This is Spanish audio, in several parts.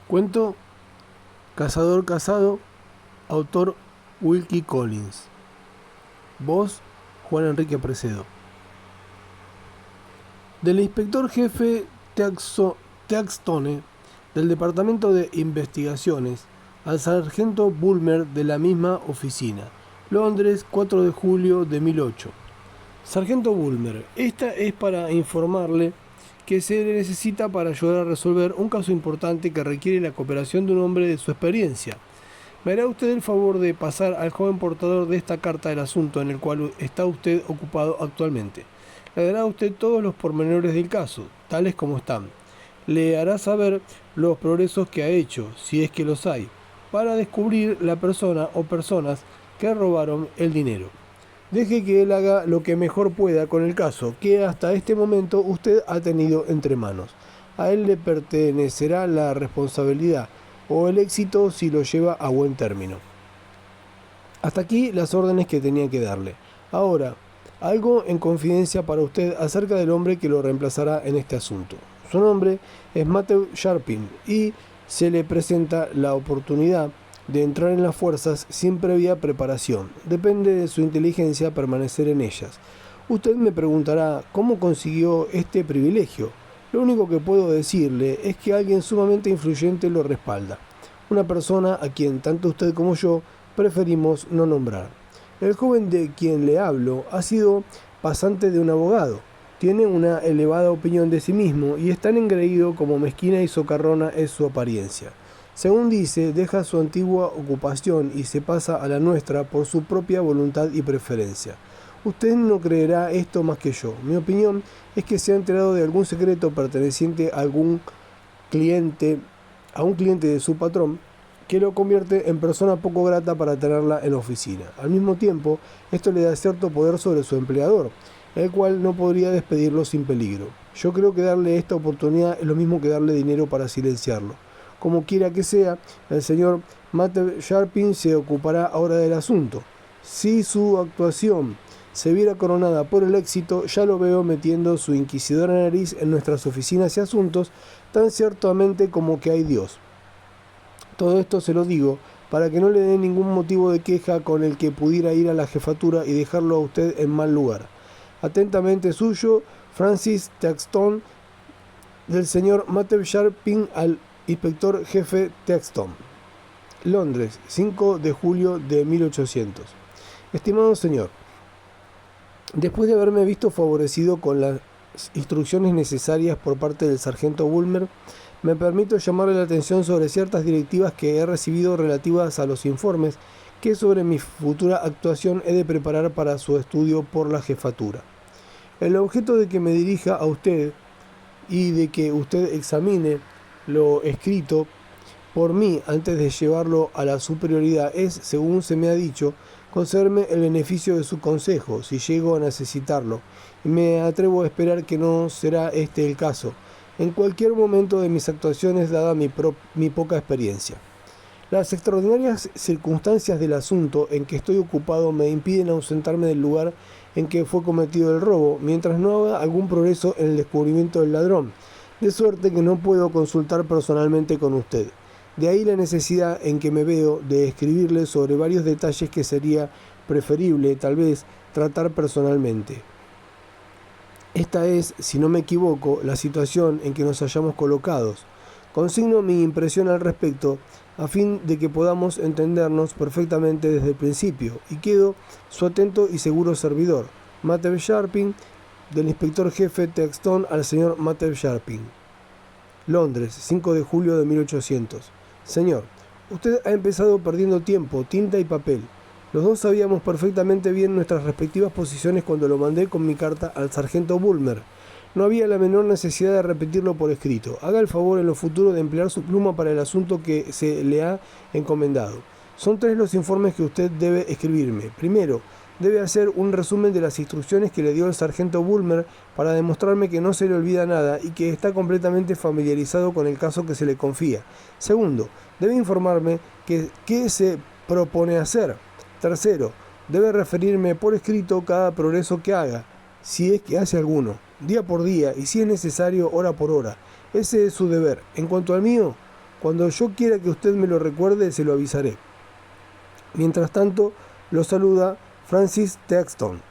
Cuento Cazador Casado, autor Wilkie Collins. Voz Juan Enrique Precedo. Del inspector jefe Teaxtone del Departamento de Investigaciones al sargento Bulmer de la misma oficina. Londres, 4 de julio de 1008. Sargento Bulmer, esta es para informarle que se le necesita para ayudar a resolver un caso importante que requiere la cooperación de un hombre de su experiencia. ¿Me hará usted el favor de pasar al joven portador de esta carta del asunto en el cual está usted ocupado actualmente? Le dará a usted todos los pormenores del caso, tales como están. Le hará saber los progresos que ha hecho, si es que los hay, para descubrir la persona o personas que robaron el dinero. Deje que él haga lo que mejor pueda con el caso que hasta este momento usted ha tenido entre manos. A él le pertenecerá la responsabilidad o el éxito si lo lleva a buen término. Hasta aquí las órdenes que tenía que darle. Ahora, algo en confidencia para usted acerca del hombre que lo reemplazará en este asunto. Su nombre es Matthew Sharping y se le presenta la oportunidad de entrar en las fuerzas sin previa preparación. Depende de su inteligencia permanecer en ellas. Usted me preguntará cómo consiguió este privilegio. Lo único que puedo decirle es que alguien sumamente influyente lo respalda. Una persona a quien tanto usted como yo preferimos no nombrar. El joven de quien le hablo ha sido pasante de un abogado. Tiene una elevada opinión de sí mismo y es tan engreído como mezquina y socarrona es su apariencia. Según dice, deja su antigua ocupación y se pasa a la nuestra por su propia voluntad y preferencia. Usted no creerá esto más que yo. Mi opinión es que se ha enterado de algún secreto perteneciente a un cliente de su patrón, que lo convierte en persona poco grata para tenerla en la oficina. Al mismo tiempo, esto le da cierto poder sobre su empleador, el cual no podría despedirlo sin peligro. Yo creo que darle esta oportunidad es lo mismo que darle dinero para silenciarlo. Como quiera que sea, el señor Matthew Sharping se ocupará ahora del asunto. Si su actuación se viera coronada por el éxito, ya lo veo metiendo su inquisidora nariz en nuestras oficinas y asuntos, tan ciertamente como que hay Dios. Todo esto se lo digo para que no le dé ningún motivo de queja con el que pudiera ir a la jefatura y dejarlo a usted en mal lugar. Atentamente suyo, Francis Teaxtone, del señor Matthew Sharping al inspector jefe Teaxtone. Londres, 5 de julio de 1800. Estimado señor, después de haberme visto favorecido con las instrucciones necesarias por parte del sargento Bulmer, me permito llamarle la atención sobre ciertas directivas que he recibido relativas a los informes que sobre mi futura actuación he de preparar para su estudio por la jefatura. El objeto de que me dirija a usted y de que usted examine lo escrito por mí antes de llevarlo a la superioridad es, según se me ha dicho, concederme el beneficio de su consejo si llego a necesitarlo, y me atrevo a esperar que no será este el caso en cualquier momento de mis actuaciones dada mi poca experiencia. Las extraordinarias circunstancias del asunto en que estoy ocupado me impiden ausentarme del lugar en que fue cometido el robo, mientras no haga algún progreso en el descubrimiento del ladrón, de suerte que no puedo consultar personalmente con usted. De ahí la necesidad en que me veo de escribirle sobre varios detalles que sería preferible, tal vez, tratar personalmente. Esta es, si no me equivoco, la situación en que nos hallamos colocados. Consigno mi impresión al respecto, a fin de que podamos entendernos perfectamente desde el principio, y quedo su atento y seguro servidor, Matthew Sharping, del inspector jefe Teaxtone al señor Matthew Sharping. Londres, 5 de julio de 1800. Señor, usted ha empezado perdiendo tiempo, tinta y papel. Los dos sabíamos perfectamente bien nuestras respectivas posiciones cuando lo mandé con mi carta al sargento Bulmer. No había la menor necesidad de repetirlo por escrito. Haga el favor en lo futuro de emplear su pluma para el asunto que se le ha encomendado. Son 3 los informes que usted debe escribirme. Primero, debe hacer un resumen de las instrucciones que le dio el sargento Bulmer para demostrarme que no se le olvida nada y que está completamente familiarizado con el caso que se le confía. Segundo, debe informarme qué se propone hacer. Tercero, debe referirme por escrito cada progreso que haga, si es que hace alguno, día por día y si es necesario hora por hora. Ese es su deber. En cuanto al mío, Cuando yo quiera que usted me lo recuerde, se lo avisaré. Mientras tanto, lo saluda Francis Theakston.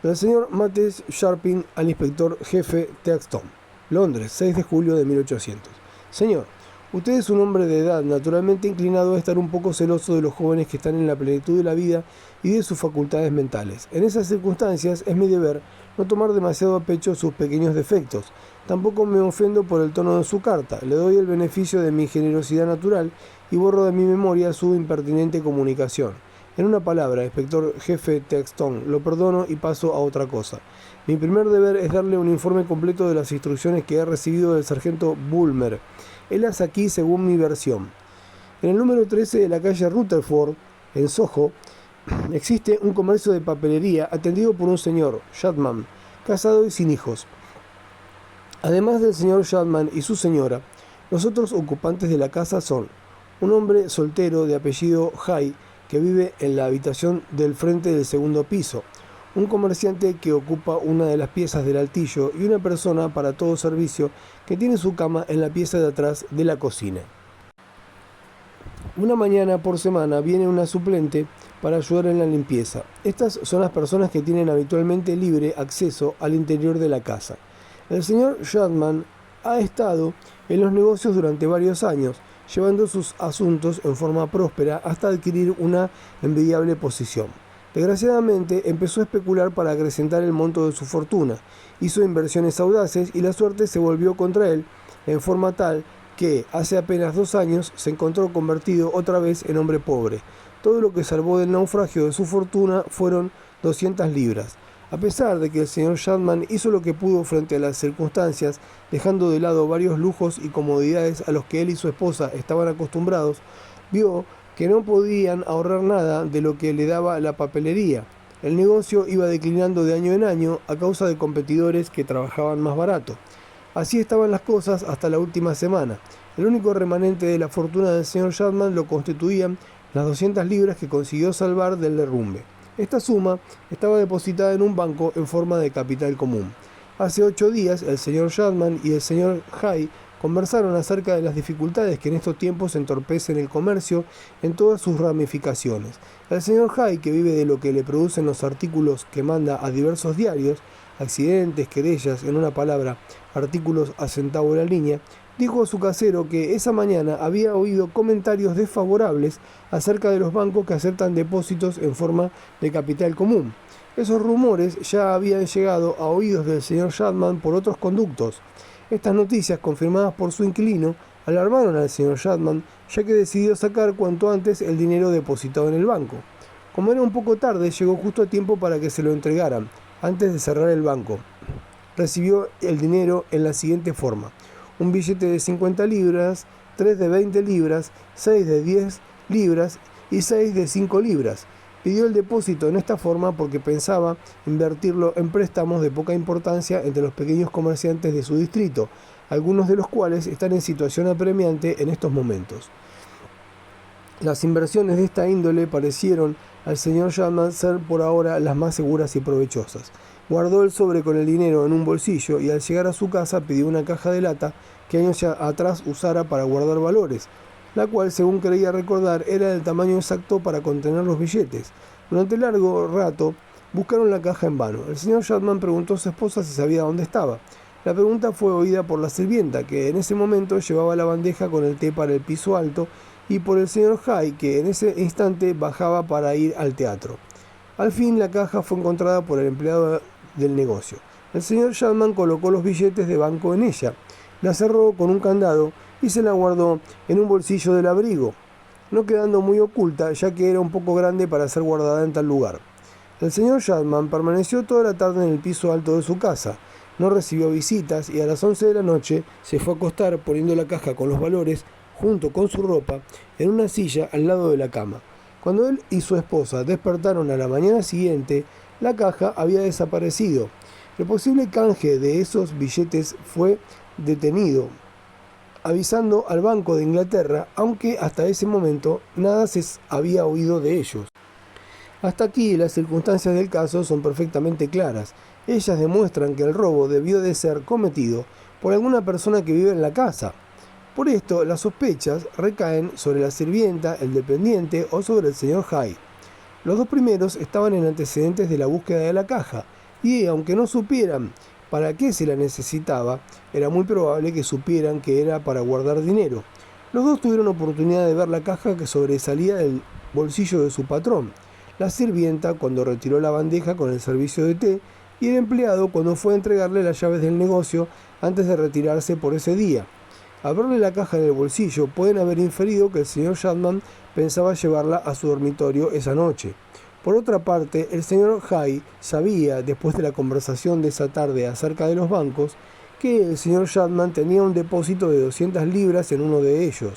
Del señor Matthew Sharping al inspector jefe Theakston. Londres, 6 de julio de 1800. Señor, usted es un hombre de edad naturalmente inclinado a estar un poco celoso de los jóvenes que están en la plenitud de la vida y de sus facultades mentales. En esas circunstancias es mi deber no tomar demasiado a pecho sus pequeños defectos. Tampoco me ofendo por el tono de su carta. Le doy el beneficio de mi generosidad natural y borro de mi memoria su impertinente comunicación. En una palabra, inspector jefe Theakston, lo perdono y paso a otra cosa. Mi primer deber es darle un informe completo de las instrucciones que he recibido del sargento Bulmer. Helas aquí según mi versión. En el número 13 de la calle Rutherford, en Soho, existe un comercio de papelería atendido por un señor, Chapman, casado y sin hijos. Además del señor Chapman y su señora, los otros ocupantes de la casa son un hombre soltero de apellido Hay, que vive en la habitación del frente del segundo piso, un comerciante que ocupa una de las piezas del altillo y una persona para todo servicio que tiene su cama en la pieza de atrás de la cocina. Una mañana por semana viene una suplente para ayudar en la limpieza. Estas son las personas que tienen habitualmente libre acceso al interior de la casa. El señor Chapman ha estado en los negocios durante varios años, llevando sus asuntos en forma próspera hasta adquirir una envidiable posición. Desgraciadamente, empezó a especular para acrecentar el monto de su fortuna, hizo inversiones audaces y la suerte se volvió contra él en forma tal que, hace apenas 2 años, se encontró convertido otra vez en hombre pobre. Todo lo que salvó del naufragio de su fortuna fueron 200 libras. A pesar de que el señor Chapman hizo lo que pudo frente a las circunstancias, dejando de lado varios lujos y comodidades a los que él y su esposa estaban acostumbrados, vio que no podían ahorrar nada de lo que le daba la papelería. El negocio iba declinando de año en año a causa de competidores que trabajaban más barato. Así estaban las cosas hasta la última semana. El único remanente de la fortuna del señor Chapman lo constituían las 200 libras que consiguió salvar del derrumbe. Esta suma estaba depositada en un banco en forma de capital común. Hace 8 días, el señor Chapman y el señor Hay conversaron acerca de las dificultades que en estos tiempos entorpecen el comercio en todas sus ramificaciones. El señor Hay, que vive de lo que le producen los artículos que manda a diversos diarios, accidentes, querellas, en una palabra, artículos a centavo la línea, dijo a su casero que esa mañana había oído comentarios desfavorables acerca de los bancos que aceptan depósitos en forma de capital común. Esos rumores ya habían llegado a oídos del señor Chapman por otros conductos. Estas noticias, confirmadas por su inquilino, alarmaron al señor Chapman, ya que decidió sacar cuanto antes el dinero depositado en el banco. Como era un poco tarde, llegó justo a tiempo para que se lo entregaran, antes de cerrar el banco. Recibió el dinero en la siguiente forma: un billete de 50 libras, 3 de 20 libras, 6 de 10 libras y 6 de 5 libras. Pidió el depósito en esta forma porque pensaba invertirlo en préstamos de poca importancia entre los pequeños comerciantes de su distrito, algunos de los cuales están en situación apremiante en estos momentos. Las inversiones de esta índole parecieron al señor Chapman ser por ahora las más seguras y provechosas. Guardó el sobre con el dinero en un bolsillo y al llegar a su casa pidió una caja de lata que años atrás usara para guardar valores, la cual, según creía recordar, era del tamaño exacto para contener los billetes. Durante largo rato buscaron la caja en vano. El señor Chapman preguntó a su esposa si sabía dónde estaba. La pregunta fue oída por la sirvienta, que en ese momento llevaba la bandeja con el té para el piso alto, y por el señor Hay, que en ese instante bajaba para ir al teatro. Al fin la caja fue encontrada por el empleado del negocio. El señor Chapman colocó los billetes de banco en ella, la cerró con un candado y se la guardó en un bolsillo del abrigo, no quedando muy oculta, ya que era un poco grande para ser guardada en tal lugar. El señor Chapman permaneció toda la tarde en el piso alto de su casa, no recibió visitas y a las 11 de la noche se fue a acostar poniendo la caja con los valores junto con su ropa en una silla al lado de la cama. Cuando él y su esposa despertaron a la mañana siguiente, la caja había desaparecido. El posible canje de esos billetes fue detenido, avisando al Banco de Inglaterra, aunque hasta ese momento nada se había oído de ellos. Hasta aquí las circunstancias del caso son perfectamente claras. Ellas demuestran que el robo debió de ser cometido por alguna persona que vive en la casa. Por esto, las sospechas recaen sobre la sirvienta, el dependiente o sobre el señor Hyde. Los dos primeros estaban en antecedentes de la búsqueda de la caja, y aunque no supieran para qué se la necesitaba, era muy probable que supieran que era para guardar dinero. Los dos tuvieron oportunidad de ver la caja que sobresalía del bolsillo de su patrón, la sirvienta cuando retiró la bandeja con el servicio de té, y el empleado cuando fue a entregarle las llaves del negocio antes de retirarse por ese día. Al verle la caja en el bolsillo, pueden haber inferido que el señor Chapman pensaba llevarla a su dormitorio esa noche. Por otra parte, el señor Hyde sabía, después de la conversación de esa tarde acerca de los bancos, que el señor Chapman tenía un depósito de 200 libras en uno de ellos.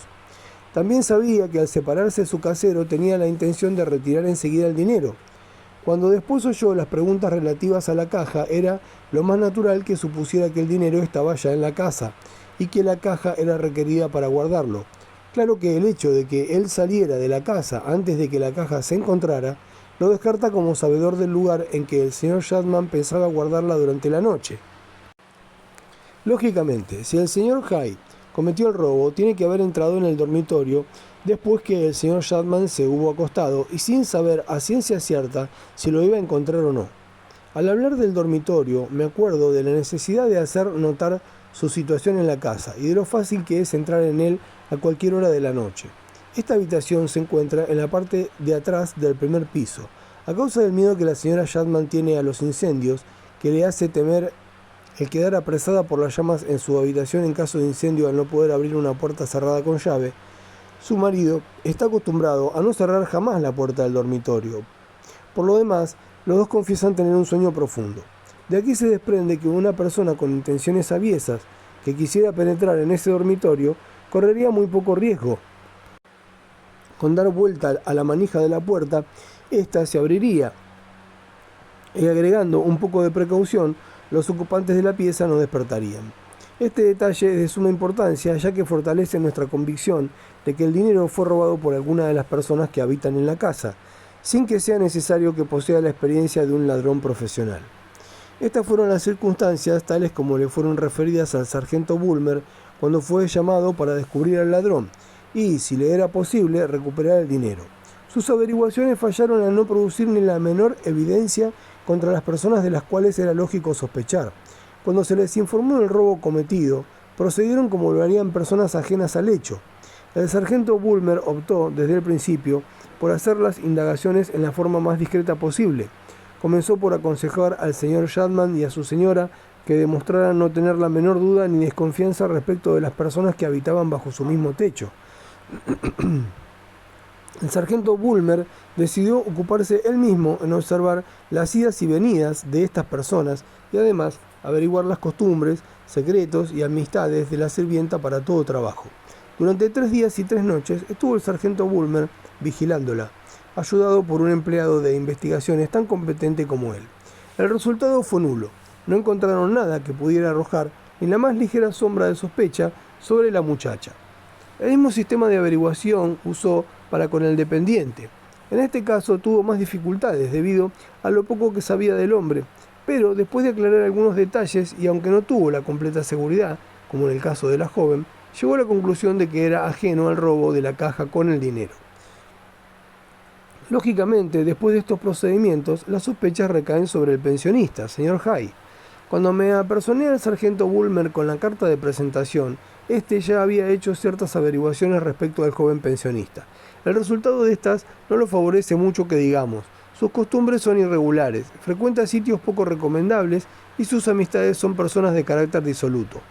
También sabía que al separarse de su casero tenía la intención de retirar enseguida el dinero. Cuando después oyó las preguntas relativas a la caja, era lo más natural que supusiera que el dinero estaba ya en la casa y que la caja era requerida para guardarlo. Claro que el hecho de que él saliera de la casa antes de que la caja se encontrara, lo descarta como sabedor del lugar en que el señor Chapman pensaba guardarla durante la noche. Lógicamente, si el señor Hyde cometió el robo, tiene que haber entrado en el dormitorio después que el señor Chapman se hubo acostado y sin saber a ciencia cierta si lo iba a encontrar o no. Al hablar del dormitorio, me acuerdo de la necesidad de hacer notar su situación en la casa y de lo fácil que es entrar en él a cualquier hora de la noche. Esta habitación se encuentra en la parte de atrás del primer piso. A causa del miedo que la señora Chapman tiene a los incendios, que le hace temer el quedar apresada por las llamas en su habitación en caso de incendio al no poder abrir una puerta cerrada con llave, su marido está acostumbrado a no cerrar jamás la puerta del dormitorio. Por lo demás, los dos confiesan tener un sueño profundo. De aquí se desprende que una persona con intenciones aviesas que quisiera penetrar en ese dormitorio correría muy poco riesgo. Con dar vuelta a la manija de la puerta, ésta se abriría y agregando un poco de precaución, los ocupantes de la pieza no despertarían. Este detalle es de suma importancia ya que fortalece nuestra convicción de que el dinero fue robado por alguna de las personas que habitan en la casa, sin que sea necesario que posea la experiencia de un ladrón profesional. Estas fueron las circunstancias tales como le fueron referidas al sargento Bulmer cuando fue llamado para descubrir al ladrón y, si le era posible, recuperar el dinero. Sus averiguaciones fallaron al no producir ni la menor evidencia contra las personas de las cuales era lógico sospechar. Cuando se les informó del robo cometido, procedieron como lo harían personas ajenas al hecho. El sargento Bulmer optó, desde el principio, por hacer las indagaciones en la forma más discreta posible. Comenzó por aconsejar al señor Chapman y a su señora que demostraran no tener la menor duda ni desconfianza respecto de las personas que habitaban bajo su mismo techo. El sargento Bulmer decidió ocuparse él mismo en observar las idas y venidas de estas personas y además averiguar las costumbres, secretos y amistades de la sirvienta para todo trabajo. Durante 3 días y 3 noches estuvo el sargento Bulmer vigilándola, ayudado por un empleado de investigaciones tan competente como él. El resultado fue nulo. No encontraron nada que pudiera arrojar ni la más ligera sombra de sospecha sobre la muchacha. El mismo sistema de averiguación usó para con el dependiente. En este caso tuvo más dificultades debido a lo poco que sabía del hombre, pero después de aclarar algunos detalles y aunque no tuvo la completa seguridad, como en el caso de la joven, llegó a la conclusión de que era ajeno al robo de la caja con el dinero. Lógicamente, después de estos procedimientos, las sospechas recaen sobre el pensionista, señor Hyde. Cuando me apersoné al sargento Bulmer con la carta de presentación, este ya había hecho ciertas averiguaciones respecto al joven pensionista. El resultado de estas no lo favorece mucho que digamos. Sus costumbres son irregulares, frecuenta sitios poco recomendables y sus amistades son personas de carácter disoluto.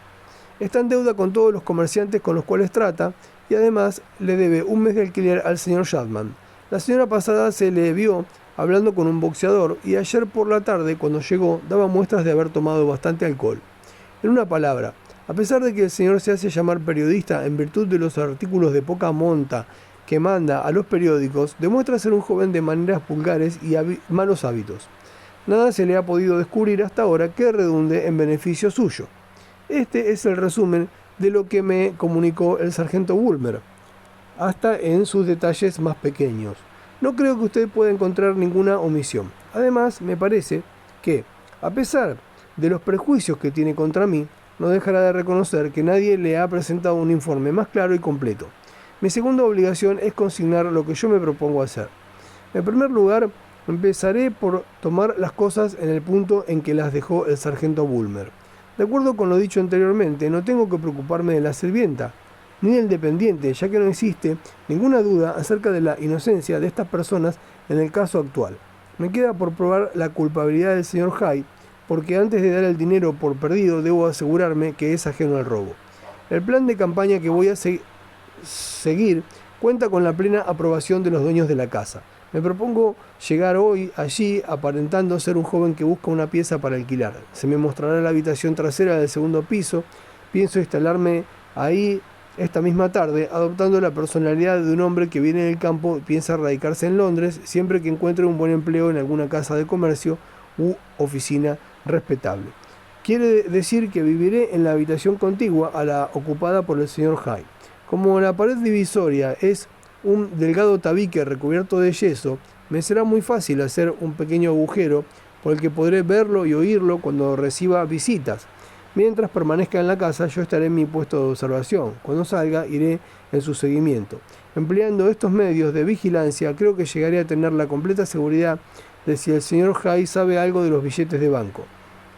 Está en deuda con todos los comerciantes con los cuales trata y además le debe un mes de alquiler al señor Chapman. La semana pasada se le vio hablando con un boxeador y ayer por la tarde, cuando llegó, daba muestras de haber tomado bastante alcohol. En una palabra, a pesar de que el señor se hace llamar periodista en virtud de los artículos de poca monta que manda a los periódicos, demuestra ser un joven de maneras vulgares y malos hábitos. Nada se le ha podido descubrir hasta ahora que redunde en beneficio suyo. Este es el resumen de lo que me comunicó el sargento Bulmer, hasta en sus detalles más pequeños. No creo que usted pueda encontrar ninguna omisión. Además, me parece que, a pesar de los prejuicios que tiene contra mí, no dejará de reconocer que nadie le ha presentado un informe más claro y completo. Mi segunda obligación es consignar lo que yo me propongo hacer. En primer lugar, empezaré por tomar las cosas en el punto en que las dejó el sargento Bulmer. De acuerdo con lo dicho anteriormente, no tengo que preocuparme de la sirvienta, ni del dependiente, ya que no existe ninguna duda acerca de la inocencia de estas personas en el caso actual. Me queda por probar la culpabilidad del señor Hyde, porque antes de dar el dinero por perdido debo asegurarme que es ajeno al robo. El plan de campaña que voy a seguir cuenta con la plena aprobación de los dueños de la casa. Me propongo llegar hoy allí aparentando ser un joven que busca una pieza para alquilar. Se me mostrará la habitación trasera del segundo piso. Pienso instalarme ahí esta misma tarde, adoptando la personalidad de un hombre que viene del campo y piensa radicarse en Londres siempre que encuentre un buen empleo en alguna casa de comercio u oficina respetable. Quiere decir que viviré en la habitación contigua a la ocupada por el señor Hyde. Como la pared divisoria es un delgado tabique recubierto de yeso, me será muy fácil hacer un pequeño agujero por el que podré verlo y oírlo cuando reciba visitas. Mientras permanezca en la casa, yo estaré en mi puesto de observación. Cuando salga, iré en su seguimiento. Empleando estos medios de vigilancia, creo que llegaré a tener la completa seguridad de si el señor Hyde sabe algo de los billetes de banco.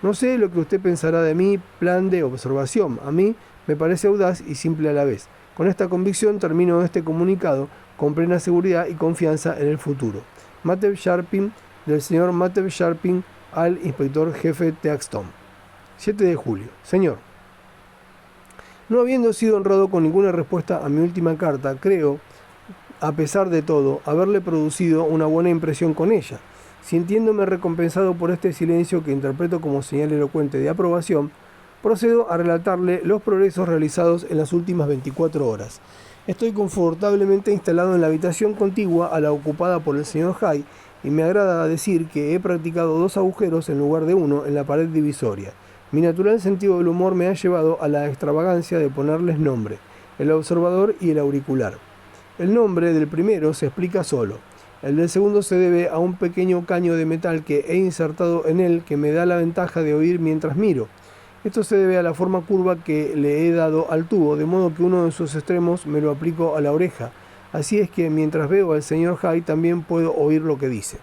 No sé lo que usted pensará de mi plan de observación. A mí me parece audaz y simple a la vez. Con esta convicción termino este comunicado con plena seguridad y confianza en el futuro. Matthew Sharping, del señor Matthew Sharping al inspector jefe Teaxton. 7 de julio. Señor, no habiendo sido honrado con ninguna respuesta a mi última carta, creo, a pesar de todo, haberle producido una buena impresión con ella. Sintiéndome recompensado por este silencio que interpreto como señal elocuente de aprobación, procedo a relatarle los progresos realizados en las últimas 24 horas. Estoy confortablemente instalado en la habitación contigua a la ocupada por el señor Hyde y me agrada decir que he practicado 2 agujeros en lugar de 1 en la pared divisoria. Mi natural sentido del humor me ha llevado a la extravagancia de ponerles nombre, el observador y el auricular. El nombre del primero se explica solo. El del segundo se debe a un pequeño caño de metal que he insertado en él que me da la ventaja de oír mientras miro. Esto se debe a la forma curva que le he dado al tubo, de modo que uno de sus extremos me lo aplico a la oreja. Así es que mientras veo al señor Hyde también puedo oír lo que dice.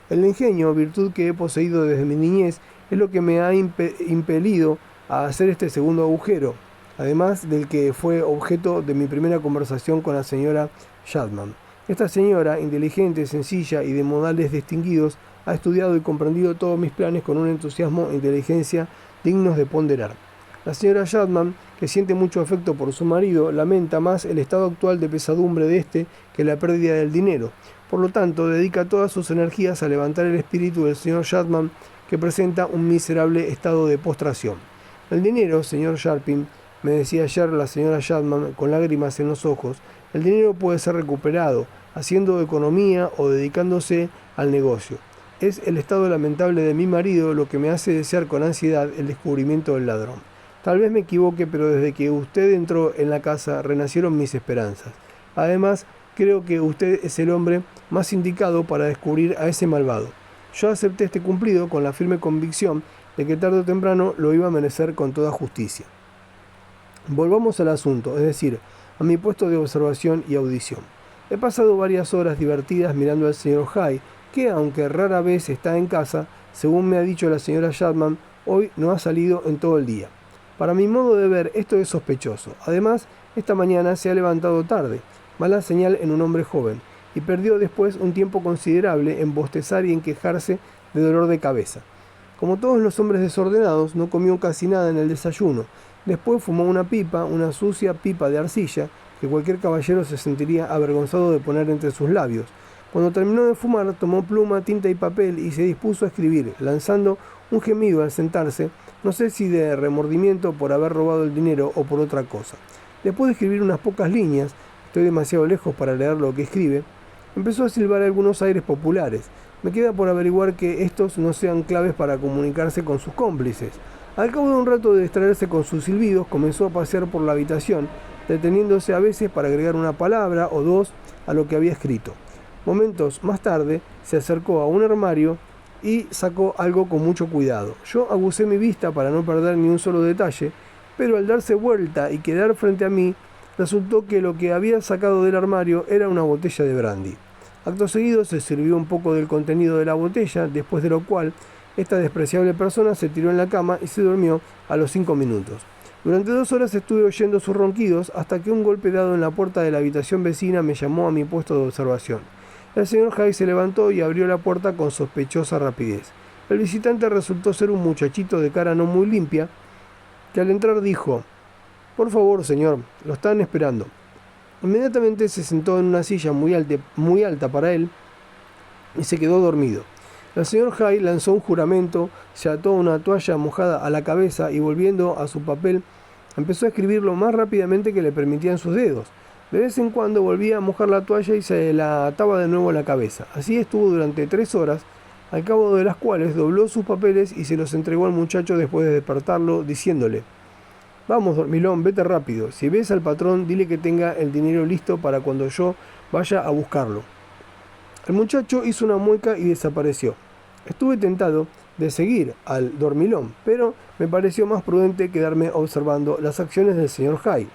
El ingenio, virtud que he poseído desde mi niñez, es lo que me ha impelido a hacer este segundo agujero, además del que fue objeto de mi primera conversación con la señora Chapman. Esta señora, inteligente, sencilla y de modales distinguidos, ha estudiado y comprendido todos mis planes con un entusiasmo e inteligencia dignos de ponderar. La señora Chapman, que siente mucho afecto por su marido, lamenta más el estado actual de pesadumbre de éste que la pérdida del dinero. Por lo tanto, dedica todas sus energías a levantar el espíritu del señor Chapman, que presenta un miserable estado de postración. El dinero, señor Sharping, me decía ayer la señora Chapman con lágrimas en los ojos, el dinero puede ser recuperado, haciendo economía o dedicándose al negocio. Es el estado lamentable de mi marido lo que me hace desear con ansiedad el descubrimiento del ladrón. Tal vez me equivoque, pero desde que usted entró en la casa renacieron mis esperanzas. Además, creo que usted es el hombre más indicado para descubrir a ese malvado. Yo acepté este cumplido con la firme convicción de que tarde o temprano lo iba a merecer con toda justicia. Volvamos al asunto, es decir, a mi puesto de observación y audición. He pasado varias horas divertidas mirando al señor Hyde, que aunque rara vez está en casa, según me ha dicho la señora Chapman, hoy no ha salido en todo el día. Para mi modo de ver, esto es sospechoso. Además, esta mañana se ha levantado tarde, mala señal en un hombre joven, y perdió después un tiempo considerable en bostezar y en quejarse de dolor de cabeza. Como todos los hombres desordenados, no comió casi nada en el desayuno. Después fumó una pipa, una sucia pipa de arcilla, que cualquier caballero se sentiría avergonzado de poner entre sus labios. Cuando terminó de fumar, tomó pluma, tinta y papel y se dispuso a escribir, lanzando un gemido al sentarse, no sé si de remordimiento por haber robado el dinero o por otra cosa. Después de escribir unas pocas líneas, estoy demasiado lejos para leer lo que escribe, empezó a silbar algunos aires populares. Me queda por averiguar que estos no sean claves para comunicarse con sus cómplices. Al cabo de un rato de distraerse con sus silbidos, comenzó a pasear por la habitación, deteniéndose a veces para agregar una palabra o dos a lo que había escrito. Momentos más tarde, se acercó a un armario y sacó algo con mucho cuidado. Yo aguzé mi vista para no perder ni un solo detalle pero al darse vuelta y quedar frente a mí, resultó que lo que había sacado del armario era una botella de brandy. Acto seguido se sirvió un poco del contenido de la botella, después de lo cual esta despreciable persona se tiró en la cama y se durmió a los 5 minutos. Durante 2 horas estuve oyendo sus ronquidos hasta que un golpe dado en la puerta de la habitación vecina me llamó a mi puesto de observación. El señor Hyde se levantó y abrió la puerta con sospechosa rapidez. El visitante resultó ser un muchachito de cara no muy limpia, que al entrar dijo: «Por favor, señor, lo están esperando». Inmediatamente se sentó en una silla muy alta para él y se quedó dormido. El señor Hyde lanzó un juramento, se ató una toalla mojada a la cabeza y, volviendo a su papel, empezó a escribir lo más rápidamente que le permitían sus dedos. De vez en cuando volvía a mojar la toalla y se la ataba de nuevo a la cabeza. Así estuvo durante 3 horas, al cabo de las cuales dobló sus papeles y se los entregó al muchacho después de despertarlo, diciéndole: «Vamos, dormilón, vete rápido. Si ves al patrón, dile que tenga el dinero listo para cuando yo vaya a buscarlo». El muchacho hizo una mueca y desapareció. Estuve tentado de seguir al dormilón, pero me pareció más prudente quedarme observando las acciones del señor Hyde.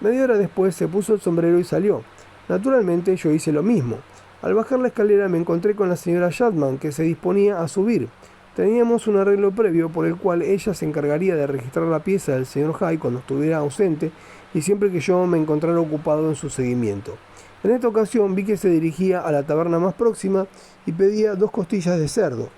Media hora después se puso el sombrero y salió. Naturalmente yo hice lo mismo. Al bajar la escalera me encontré con la señora Chapman, que se disponía a subir. Teníamos un arreglo previo por el cual ella se encargaría de registrar la pieza del señor Hyde cuando estuviera ausente y siempre que yo me encontrara ocupado en su seguimiento. En esta ocasión vi que se dirigía a la taberna más próxima y pedía 2 costillas de cerdo.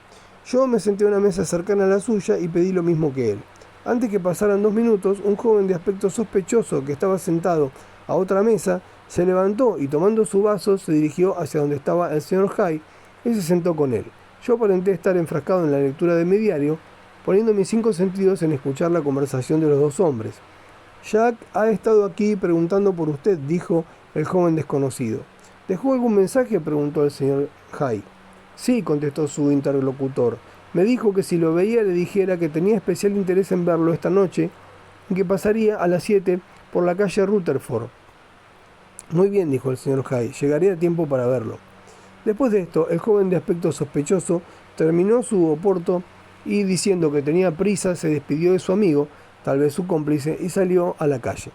Yo me senté a una mesa cercana a la suya y pedí lo mismo que él. Antes que pasaran 2 minutos, un joven de aspecto sospechoso que estaba sentado a otra mesa se levantó y, tomando su vaso, se dirigió hacia donde estaba el señor Hyde y se sentó con él. Yo aparenté estar enfrascado en la lectura de mi diario, poniendo mis 5 sentidos en escuchar la conversación de los 2 hombres. «Jack ha estado aquí preguntando por usted», dijo el joven desconocido. «¿Dejó algún mensaje?», preguntó el señor Hyde. «Sí», contestó su interlocutor. «Me dijo que si lo veía le dijera que tenía especial interés en verlo esta noche y que pasaría a las 7 por la calle Rutherford». «Muy bien», dijo el señor Hyde, «llegaré a tiempo para verlo». Después de esto, el joven de aspecto sospechoso terminó su oporto y, diciendo que tenía prisa, se despidió de su amigo, tal vez su cómplice, y salió a la calle.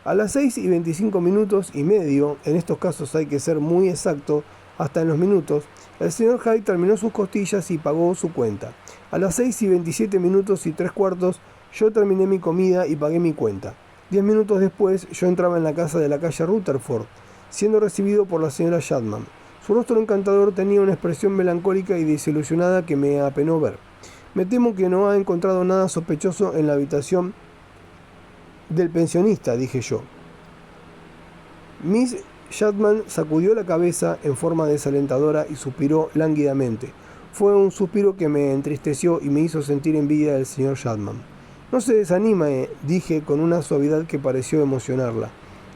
A las 6:25 minutos y medio, en estos casos hay que ser muy exacto, hasta en los minutos, el señor Hyde terminó sus costillas y pagó su cuenta. A las 6:27 minutos y 3/4, yo terminé mi comida y pagué mi cuenta. 10 minutos después, yo entraba en la casa de la calle Rutherford, siendo recibido por la señora Chapman. Su rostro encantador tenía una expresión melancólica y desilusionada que me apenó ver. «Me temo que no ha encontrado nada sospechoso en la habitación del pensionista», dije yo. Miss Chapman sacudió la cabeza en forma desalentadora y suspiró lánguidamente. Fue un suspiro que me entristeció y me hizo sentir envidia del señor Chapman. «No se desanime», dije con una suavidad que pareció emocionarla.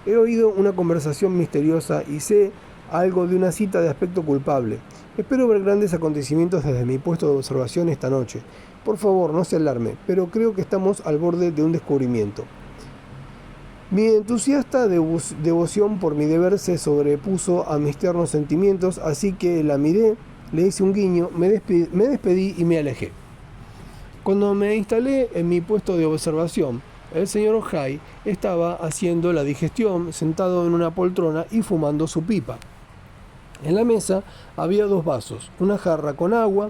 «He oído una conversación misteriosa y sé algo de una cita de aspecto culpable. Espero ver grandes acontecimientos desde mi puesto de observación esta noche. Por favor, no se alarme, pero creo que estamos al borde de un descubrimiento». Mi entusiasta devoción por mi deber se sobrepuso a mis tiernos sentimientos, así que la miré, le hice un guiño, me despedí y me alejé. Cuando me instalé en mi puesto de observación, el señor Hyde estaba haciendo la digestión sentado en una poltrona y fumando su pipa. En la mesa había 2 vasos, una jarra con agua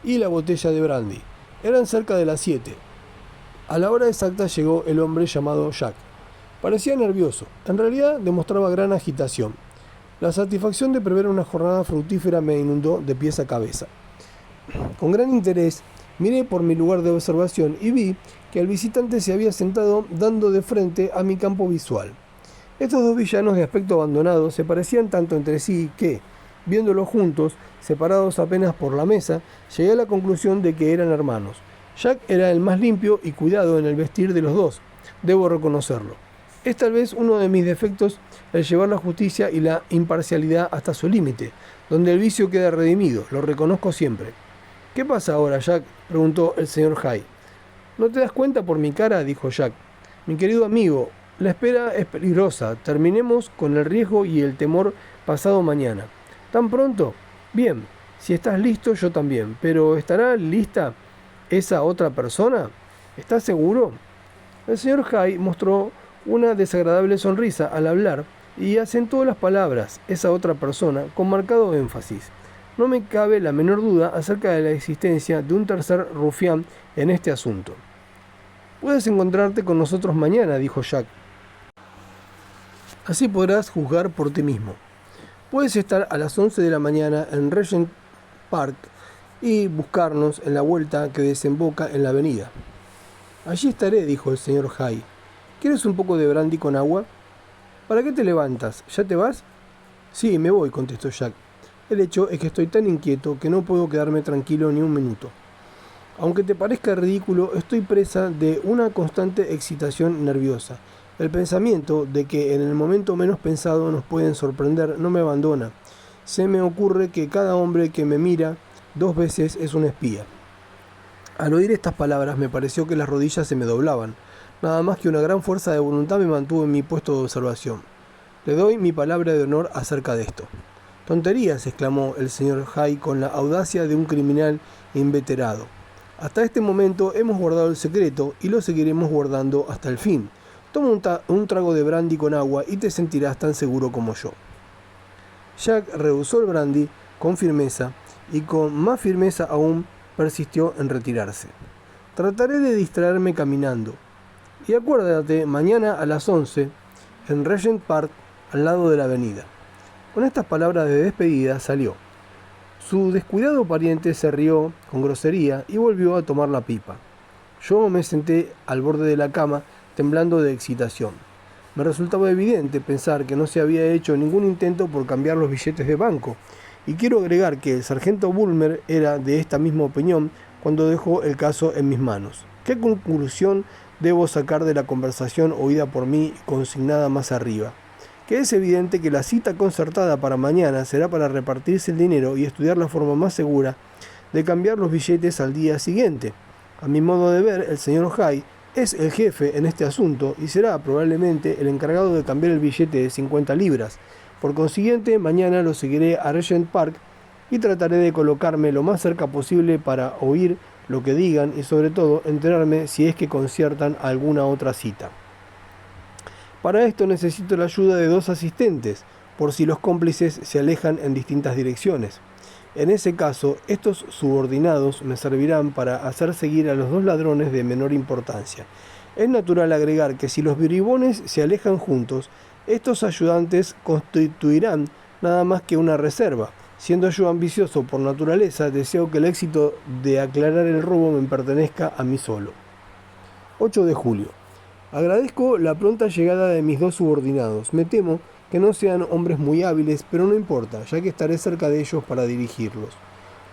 y la botella de brandy. Eran cerca de las 7. A la hora exacta llegó el hombre llamado Jack. Parecía nervioso. En realidad demostraba gran agitación. La satisfacción de prever una jornada fructífera me inundó de pies a cabeza. Con gran interés miré por mi lugar de observación y vi que el visitante se había sentado dando de frente a mi campo visual. Estos 2 villanos de aspecto abandonado se parecían tanto entre sí que, viéndolos juntos, separados apenas por la mesa, llegué a la conclusión de que eran hermanos. Jack era el más limpio y cuidado en el vestir de los 2, debo reconocerlo. Es tal vez uno de mis defectos el llevar la justicia y la imparcialidad hasta su límite, donde el vicio queda redimido, lo reconozco siempre. «¿Qué pasa ahora, Jack?», preguntó el señor Hyde. «¿No te das cuenta por mi cara?», dijo Jack. «Mi querido amigo, la espera es peligrosa. Terminemos con el riesgo y el temor pasado mañana». «¿Tan pronto?». «Bien, si estás listo, yo también. Pero ¿estará lista esa otra persona? ¿Estás seguro?». El señor Hyde mostró una desagradable sonrisa al hablar y acentuó las palabras, esa otra persona, con marcado énfasis. No me cabe la menor duda acerca de la existencia de un tercer rufián en este asunto. Puedes encontrarte con nosotros mañana, dijo Jack. Así podrás juzgar por ti mismo. Puedes estar a las 11 de la mañana en Regent Park y buscarnos en la vuelta que desemboca en la avenida. Allí estaré, dijo el señor Hyde. ¿Quieres un poco de brandy con agua? ¿Para qué te levantas? ¿Ya te vas? Sí, me voy, contestó Jack. El hecho es que estoy tan inquieto que no puedo quedarme tranquilo ni un minuto. Aunque te parezca ridículo, estoy presa de una constante excitación nerviosa. El pensamiento de que en el momento menos pensado nos pueden sorprender no me abandona. Se me ocurre que cada hombre que me mira 2 veces es un espía. Al oír estas palabras me pareció que las rodillas se me doblaban. Nada más que una gran fuerza de voluntad me mantuvo en mi puesto de observación. Le doy mi palabra de honor acerca de esto. Tonterías, exclamó el señor Hyde con la audacia de un criminal inveterado. Hasta este momento hemos guardado el secreto y lo seguiremos guardando hasta el fin. Toma un trago de brandy con agua y te sentirás tan seguro como yo. Jack rehusó el brandy con firmeza y con más firmeza aún persistió en retirarse. Trataré de distraerme caminando. Y acuérdate, mañana a las 11, en Regent Park, al lado de la avenida. Con estas palabras de despedida salió. Su descuidado pariente se rió con grosería y volvió a tomar la pipa. Yo me senté al borde de la cama, temblando de excitación. Me resultaba evidente pensar que no se había hecho ningún intento por cambiar los billetes de banco, y quiero agregar que el sargento Bulmer era de esta misma opinión cuando dejó el caso en mis manos. ¿Qué conclusión debo sacar de la conversación oída por mí y consignada más arriba? Que es evidente que la cita concertada para mañana será para repartirse el dinero y estudiar la forma más segura de cambiar los billetes al día siguiente. A mi modo de ver, el señor Hyde es el jefe en este asunto y será probablemente el encargado de cambiar el billete de 50 libras. Por consiguiente, mañana lo seguiré a Regent Park y trataré de colocarme lo más cerca posible para oír lo que digan y sobre todo enterarme si es que conciertan alguna otra cita. Para esto necesito la ayuda de 2 asistentes, por si los cómplices se alejan en distintas direcciones. En ese caso, estos subordinados me servirán para hacer seguir a los 2 ladrones de menor importancia. Es natural agregar que si los bribones se alejan juntos, estos ayudantes constituirán nada más que una reserva. Siendo yo ambicioso por naturaleza, deseo que el éxito de aclarar el robo me pertenezca a mí solo. 8 de julio. Agradezco la pronta llegada de mis 2 subordinados. Me temo que no sean hombres muy hábiles, pero no importa, ya que estaré cerca de ellos para dirigirlos.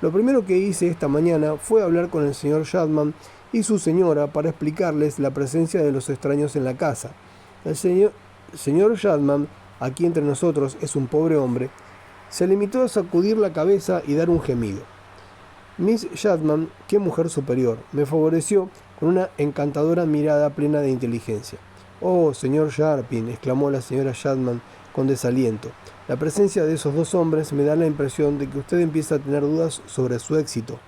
Lo primero que hice esta mañana fue hablar con el señor Chapman y su señora para explicarles la presencia de los extraños en la casa. El señor Chapman, aquí entre nosotros es un pobre hombre, se limitó a sacudir la cabeza y dar un gemido. Miss Chapman, qué mujer superior, me favoreció con una encantadora mirada plena de inteligencia. «Oh, señor Sharpin», exclamó la señora Chapman con desaliento, «la presencia de esos 2 hombres me da la impresión de que usted empieza a tener dudas sobre su éxito».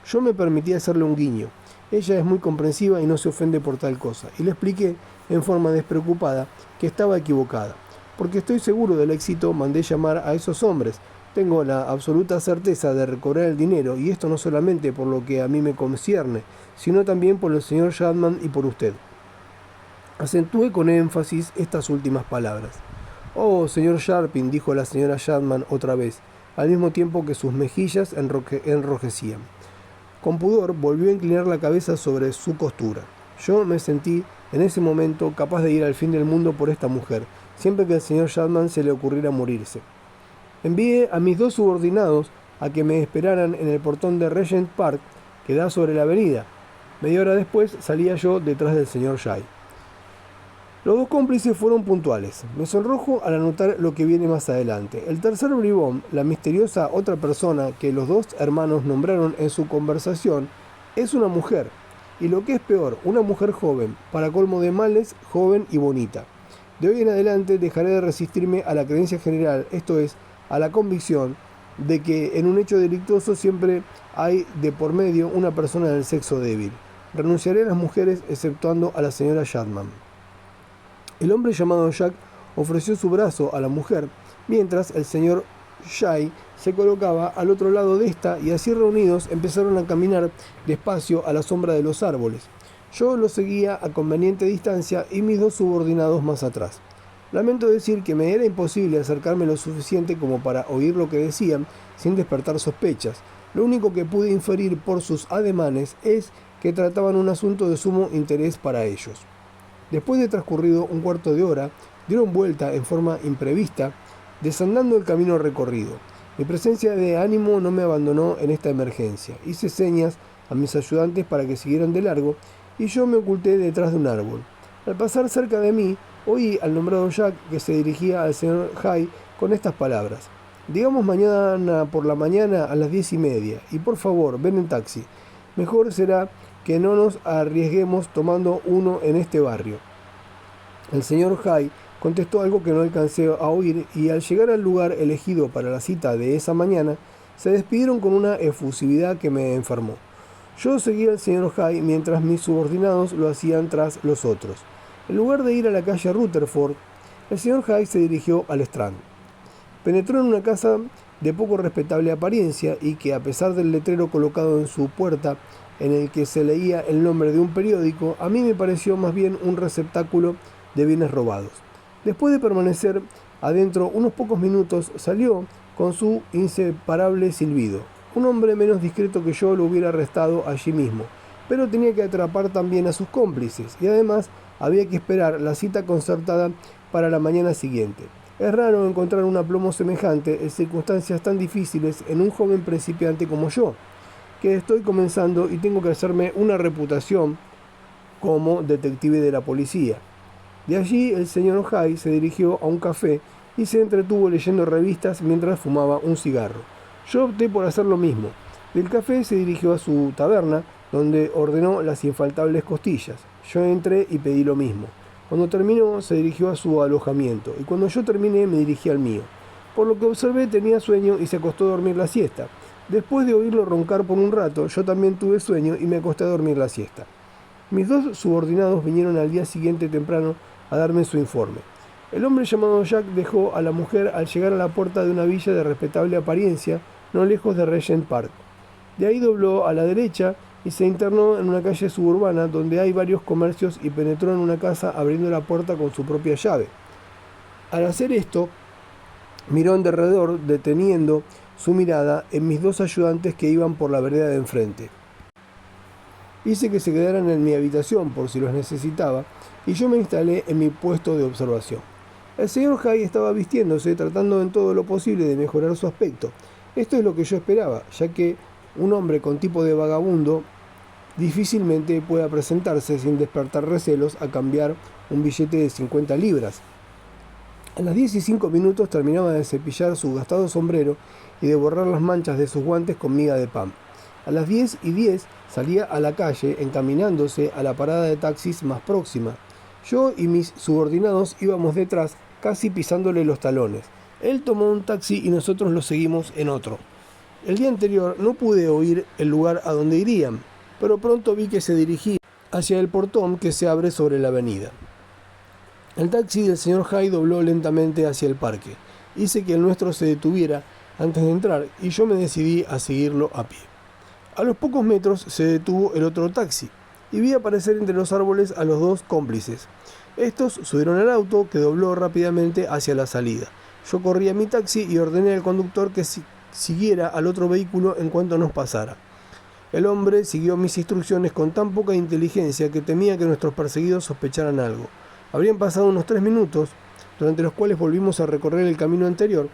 Yo me permití hacerle un guiño. Ella es muy comprensiva y no se ofende por tal cosa, y le expliqué, en forma despreocupada, que estaba equivocada. Porque estoy seguro del éxito, mandé llamar a esos hombres. Tengo la absoluta certeza de recobrar el dinero, y esto no solamente por lo que a mí me concierne, sino también por el señor Chapman y por usted. Acentué con énfasis estas últimas palabras. «Oh, señor Sharpin», dijo la señora Chapman otra vez, al mismo tiempo que sus mejillas enrojecían. Con pudor volvió a inclinar la cabeza sobre su costura. Yo me sentí, en ese momento, capaz de ir al fin del mundo por esta mujer, siempre que al señor Chapman se le ocurriera morirse. Envié a mis 2 subordinados a que me esperaran en el portón de Regent Park, que da sobre la avenida. Media hora después salía yo detrás del señor Hyde. Los 2 cómplices fueron puntuales. Me sonrojo al anotar lo que viene más adelante. El tercer bribón, la misteriosa otra persona que los 2 hermanos nombraron en su conversación, es una mujer. Y lo que es peor, una mujer joven, para colmo de males, joven y bonita. De hoy en adelante dejaré de resistirme a la creencia general, esto es, a la convicción de que en un hecho delictuoso siempre hay de por medio una persona del sexo débil. Renunciaré a las mujeres exceptuando a la señora Chapman. El hombre llamado Jack ofreció su brazo a la mujer, mientras el señor Jay se colocaba al otro lado de esta, y así reunidos empezaron a caminar despacio a la sombra de los árboles. Yo los seguía a conveniente distancia y mis dos subordinados más atrás. Lamento decir que me era imposible acercarme lo suficiente como para oír lo que decían sin despertar sospechas. Lo único que pude inferir por sus ademanes es que trataban un asunto de sumo interés para ellos. Después de transcurrido un cuarto de hora, dieron vuelta en forma imprevista, desandando el camino recorrido. Mi presencia de ánimo no me abandonó en esta emergencia. Hice señas a mis ayudantes para que siguieran de largo y yo me oculté detrás de un árbol. Al pasar cerca de mí, oí al nombrado Jack que se dirigía al señor Hay con estas palabras: «Digamos mañana por la mañana a las 10:30, y por favor, ven en taxi. Mejor será que no nos arriesguemos tomando uno en este barrio». El señor Hay contestó algo que no alcancé a oír, y al llegar al lugar elegido para la cita de esa mañana, se despidieron con una efusividad que me enfermó. Yo seguía al señor Hay mientras mis subordinados lo hacían tras los otros. En lugar de ir a la calle Rutherford, el señor Hay se dirigió al Strand. Penetró en una casa de poco respetable apariencia y que, a pesar del letrero colocado en su puerta en el que se leía el nombre de un periódico, a mí me pareció más bien un receptáculo de bienes robados. Después de permanecer adentro unos pocos minutos, salió con su inseparable silbido. Un hombre menos discreto que yo lo hubiera arrestado allí mismo, pero tenía que atrapar también a sus cómplices, y además había que esperar la cita concertada para la mañana siguiente. Es raro encontrar un aplomo semejante en circunstancias tan difíciles en un joven principiante como yo, que estoy comenzando y tengo que hacerme una reputación como detective de la policía. De allí el señor Hay se dirigió a un café y se entretuvo leyendo revistas mientras fumaba un cigarro. Yo opté por hacer lo mismo. Del café se dirigió a su taberna, donde ordenó las infaltables costillas. Yo entré y pedí lo mismo. Cuando terminó, se dirigió a su alojamiento, y cuando yo terminé, me dirigí al mío. Por lo que observé, tenía sueño y se acostó a dormir la siesta. Después de oírlo roncar por un rato, yo también tuve sueño y me acosté a dormir la siesta. Mis dos subordinados vinieron al día siguiente temprano a darme su informe. El hombre llamado Jack dejó a la mujer al llegar a la puerta de una villa de respetable apariencia, no lejos de Regent Park. De ahí dobló a la derecha y se internó en una calle suburbana donde hay varios comercios, y penetró en una casa abriendo la puerta con su propia llave. Al hacer esto, miró en derredor, deteniendo su mirada en mis dos ayudantes que iban por la vereda de enfrente. Hice que se quedaran en mi habitación por si los necesitaba, y yo me instalé en mi puesto de observación. El señor Hay estaba vistiéndose, tratando en todo lo posible de mejorar su aspecto. Esto es lo que yo esperaba, ya que un hombre con tipo de vagabundo difícilmente pueda presentarse sin despertar recelos a cambiar un billete de 50 libras. A las 10:05 terminaba de cepillar su gastado sombrero y de borrar las manchas de sus guantes con miga de pan. A las 10:10 salía a la calle, encaminándose a la parada de taxis más próxima. Yo y mis subordinados íbamos detrás, casi pisándole los talones. Él tomó un taxi y nosotros lo seguimos en otro. El día anterior no pude oír el lugar a donde irían, pero pronto vi que se dirigía hacia el portón que se abre sobre la avenida. El taxi del señor Hay dobló lentamente hacia el parque. Hice que el nuestro se detuviera antes de entrar y yo me decidí a seguirlo a pie. A los pocos metros se detuvo el otro taxi y vi aparecer entre los árboles a los dos cómplices. Estos subieron al auto, que dobló rápidamente hacia la salida. Yo corrí a mi taxi y ordené al conductor que siguiera al otro vehículo en cuanto nos pasara. El hombre siguió mis instrucciones con tan poca inteligencia que temía que nuestros perseguidos sospecharan algo. Habrían pasado unos 3 minutos, durante los cuales volvimos a recorrer el camino anterior,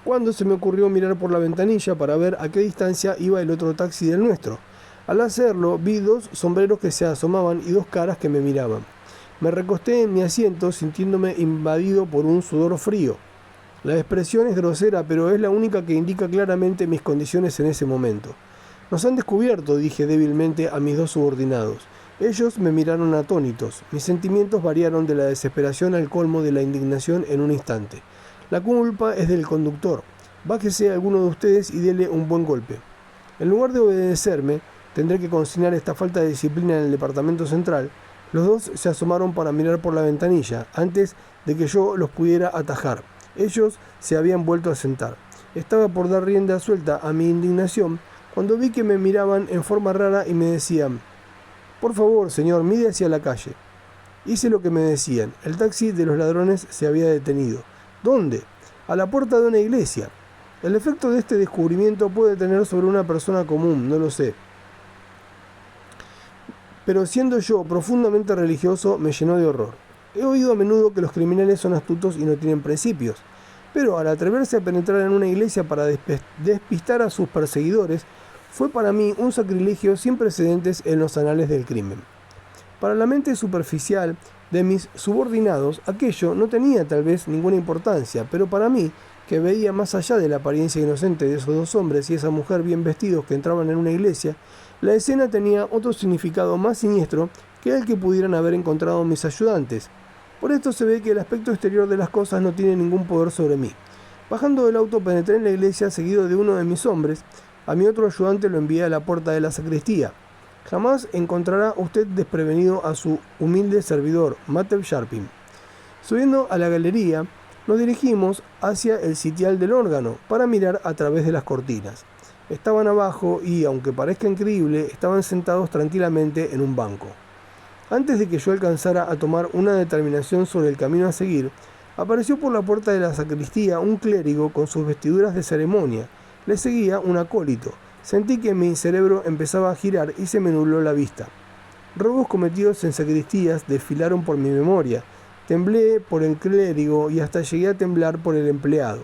cuando se me ocurrió mirar por la ventanilla para ver a qué distancia iba el otro taxi del nuestro. Al hacerlo, vi 2 sombreros que se asomaban y 2 caras que me miraban. Me recosté en mi asiento, sintiéndome invadido por un sudor frío. La expresión es grosera, pero es la única que indica claramente mis condiciones en ese momento. «Nos han descubierto», dije débilmente a mis 2 subordinados. Ellos me miraron atónitos. Mis sentimientos variaron de la desesperación al colmo de la indignación en un instante. «La culpa es del conductor. Bájese alguno de ustedes y dele un buen golpe». En lugar de obedecerme, tendré que consignar esta falta de disciplina en el departamento central, los dos se asomaron para mirar por la ventanilla, antes de que yo los pudiera atajar. Ellos se habían vuelto a sentar. Estaba por dar rienda suelta a mi indignación, cuando vi que me miraban en forma rara y me decían: «Por favor, señor, mire hacia la calle». Hice lo que me decían. El taxi de los ladrones se había detenido. ¿Dónde? A la puerta de una iglesia. El efecto de este descubrimiento puede tener sobre una persona común, no lo sé. Pero siendo yo profundamente religioso, me llenó de horror. He oído a menudo que los criminales son astutos y no tienen principios, pero al atreverse a penetrar en una iglesia para despistar a sus perseguidores, fue para mí un sacrilegio sin precedentes en los anales del crimen. Para la mente superficial de mis subordinados, aquello no tenía tal vez ninguna importancia, pero para mí, que veía más allá de la apariencia inocente de esos dos hombres y esa mujer bien vestidos que entraban en una iglesia, la escena tenía otro significado más siniestro que el que pudieran haber encontrado mis ayudantes. Por esto se ve que el aspecto exterior de las cosas no tiene ningún poder sobre mí. Bajando del auto penetré en la iglesia seguido de uno de mis hombres. A mi otro ayudante lo envié a la puerta de la sacristía. Jamás encontrará usted desprevenido a su humilde servidor, Matthew Sharping. Subiendo a la galería, nos dirigimos hacia el sitial del órgano para mirar a través de las cortinas. Estaban abajo y, aunque parezca increíble, estaban sentados tranquilamente en un banco. Antes de que yo alcanzara a tomar una determinación sobre el camino a seguir, apareció por la puerta de la sacristía un clérigo con sus vestiduras de ceremonia. Le seguía un acólito. Sentí que mi cerebro empezaba a girar y se me nubló la vista. Robos cometidos en sacristías desfilaron por mi memoria. Temblé por el clérigo y hasta llegué a temblar por el empleado.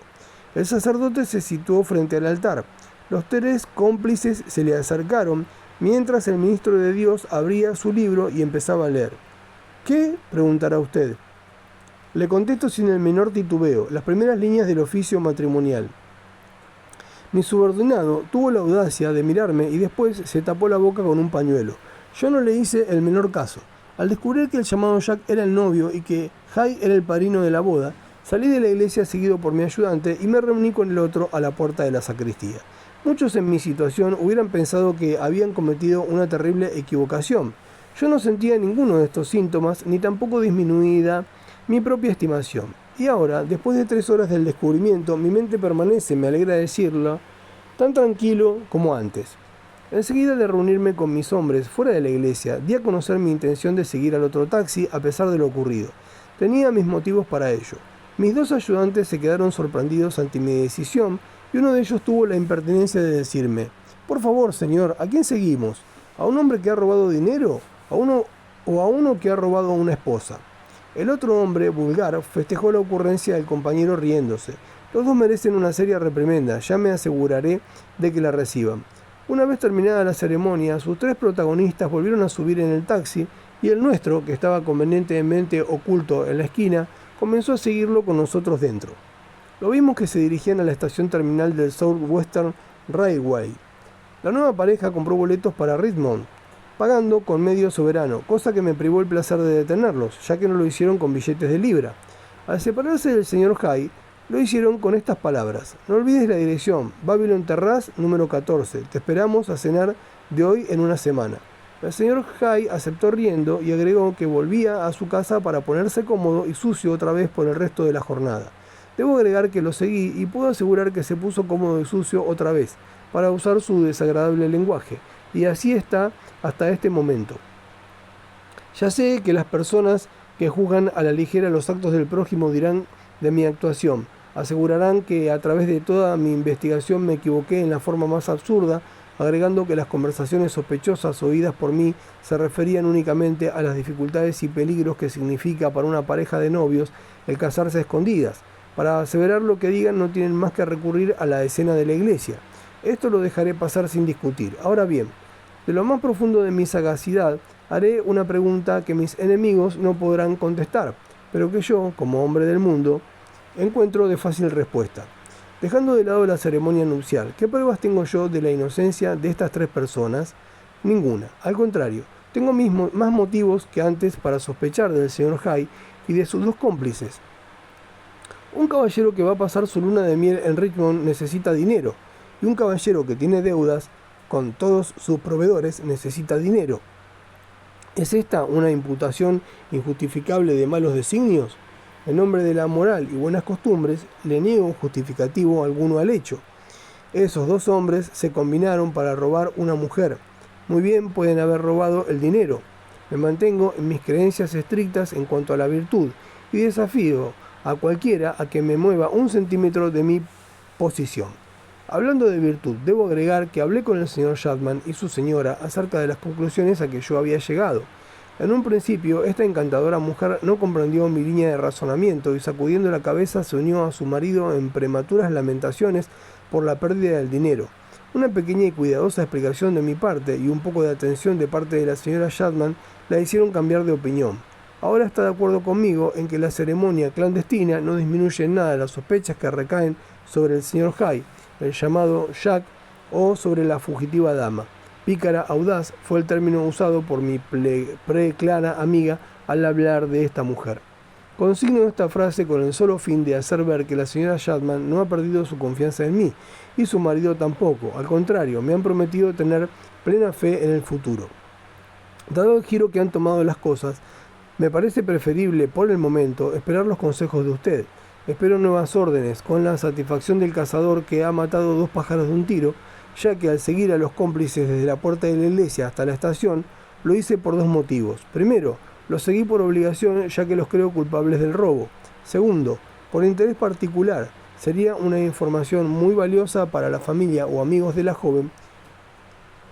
El sacerdote se situó frente al altar. Los tres cómplices se le acercaron, mientras el ministro de Dios abría su libro y empezaba a leer. ¿Qué?, preguntará usted. Le contesto sin el menor titubeo, las primeras líneas del oficio matrimonial. Mi subordinado tuvo la audacia de mirarme y después se tapó la boca con un pañuelo. Yo no le hice el menor caso. Al descubrir que el llamado Jack era el novio y que Hay era el padrino de la boda, salí de la iglesia seguido por mi ayudante y me reuní con el otro a la puerta de la sacristía. Muchos en mi situación hubieran pensado que habían cometido una terrible equivocación. Yo no sentía ninguno de estos síntomas, ni tampoco disminuida mi propia estimación. Y ahora, después de 3 horas del descubrimiento, mi mente permanece, me alegra decirlo, tan tranquilo como antes. Enseguida de reunirme con mis hombres fuera de la iglesia, di a conocer mi intención de seguir al otro taxi a pesar de lo ocurrido. Tenía mis motivos para ello. Mis 2 ayudantes se quedaron sorprendidos ante mi decisión y uno de ellos tuvo la impertinencia de decirme: «Por favor, señor, ¿a quién seguimos? ¿A un hombre que ha robado dinero? ¿A uno que ha robado a una esposa?». El otro hombre, vulgar, festejó la ocurrencia del compañero riéndose. Los dos merecen una seria reprimenda, ya me aseguraré de que la reciban. Una vez terminada la ceremonia, sus 3 protagonistas volvieron a subir en el taxi y el nuestro, que estaba convenientemente oculto en la esquina, comenzó a seguirlo con nosotros dentro. Lo vimos que se dirigían a la estación terminal del Southwestern Railway. La nueva pareja compró boletos para Richmond, pagando con medio soberano, cosa que me privó el placer de detenerlos, ya que no lo hicieron con billetes de libra. Al separarse del señor Hay, lo hicieron con estas palabras: «No olvides la dirección, Babylon Terrace, número 14. Te esperamos a cenar de hoy en una semana». El señor Hay aceptó riendo y agregó que volvía a su casa para ponerse cómodo y sucio otra vez por el resto de la jornada. Debo agregar que lo seguí y puedo asegurar que se puso cómodo y sucio otra vez, para usar su desagradable lenguaje, y así está hasta este momento. Ya sé que las personas que juzgan a la ligera los actos del prójimo dirán de mi actuación, asegurarán que a través de toda mi investigación me equivoqué en la forma más absurda, agregando que las conversaciones sospechosas oídas por mí se referían únicamente a las dificultades y peligros que significa para una pareja de novios el casarse a escondidas. Para aseverar lo que digan no tienen más que recurrir a la escena de la iglesia. Esto lo dejaré pasar sin discutir. Ahora bien, de lo más profundo de mi sagacidad, haré una pregunta que mis enemigos no podrán contestar, pero que yo, como hombre del mundo, encuentro de fácil respuesta. Dejando de lado la ceremonia nupcial, ¿qué pruebas tengo yo de la inocencia de estas 3 personas? Ninguna. Al contrario, tengo más motivos que antes para sospechar del señor Hay y de sus 2 cómplices. Un caballero que va a pasar su luna de miel en Richmond necesita dinero, y un caballero que tiene deudas con todos sus proveedores, necesita dinero. ¿Es esta una imputación injustificable de malos designios? En nombre de la moral y buenas costumbres, le niego justificativo alguno al hecho. Esos dos hombres se combinaron para robar una mujer. Muy bien pueden haber robado el dinero. Me mantengo en mis creencias estrictas en cuanto a la virtud y desafío a cualquiera a que me mueva un centímetro de mi posición. Hablando de virtud, debo agregar que hablé con el señor Chapman y su señora acerca de las conclusiones a que yo había llegado. En un principio, esta encantadora mujer no comprendió mi línea de razonamiento y sacudiendo la cabeza se unió a su marido en prematuras lamentaciones por la pérdida del dinero. Una pequeña y cuidadosa explicación de mi parte y un poco de atención de parte de la señora Chapman la hicieron cambiar de opinión. Ahora está de acuerdo conmigo en que la ceremonia clandestina no disminuye en nada las sospechas que recaen sobre el señor Hyde, el llamado Jack, o sobre la fugitiva dama. Pícara, audaz, fue el término usado por mi preclara amiga al hablar de esta mujer. Consigno esta frase con el solo fin de hacer ver que la señora Chapman no ha perdido su confianza en mí, y su marido tampoco. Al contrario, me han prometido tener plena fe en el futuro. Dado el giro que han tomado las cosas, me parece preferible, por el momento, esperar los consejos de usted. Espero nuevas órdenes, con la satisfacción del cazador que ha matado 2 pájaros de un tiro, ya que al seguir a los cómplices desde la puerta de la iglesia hasta la estación, lo hice por 2 motivos. Primero, los seguí por obligación, ya que los creo culpables del robo. Segundo, por interés particular. Sería una información muy valiosa para la familia o amigos de la joven,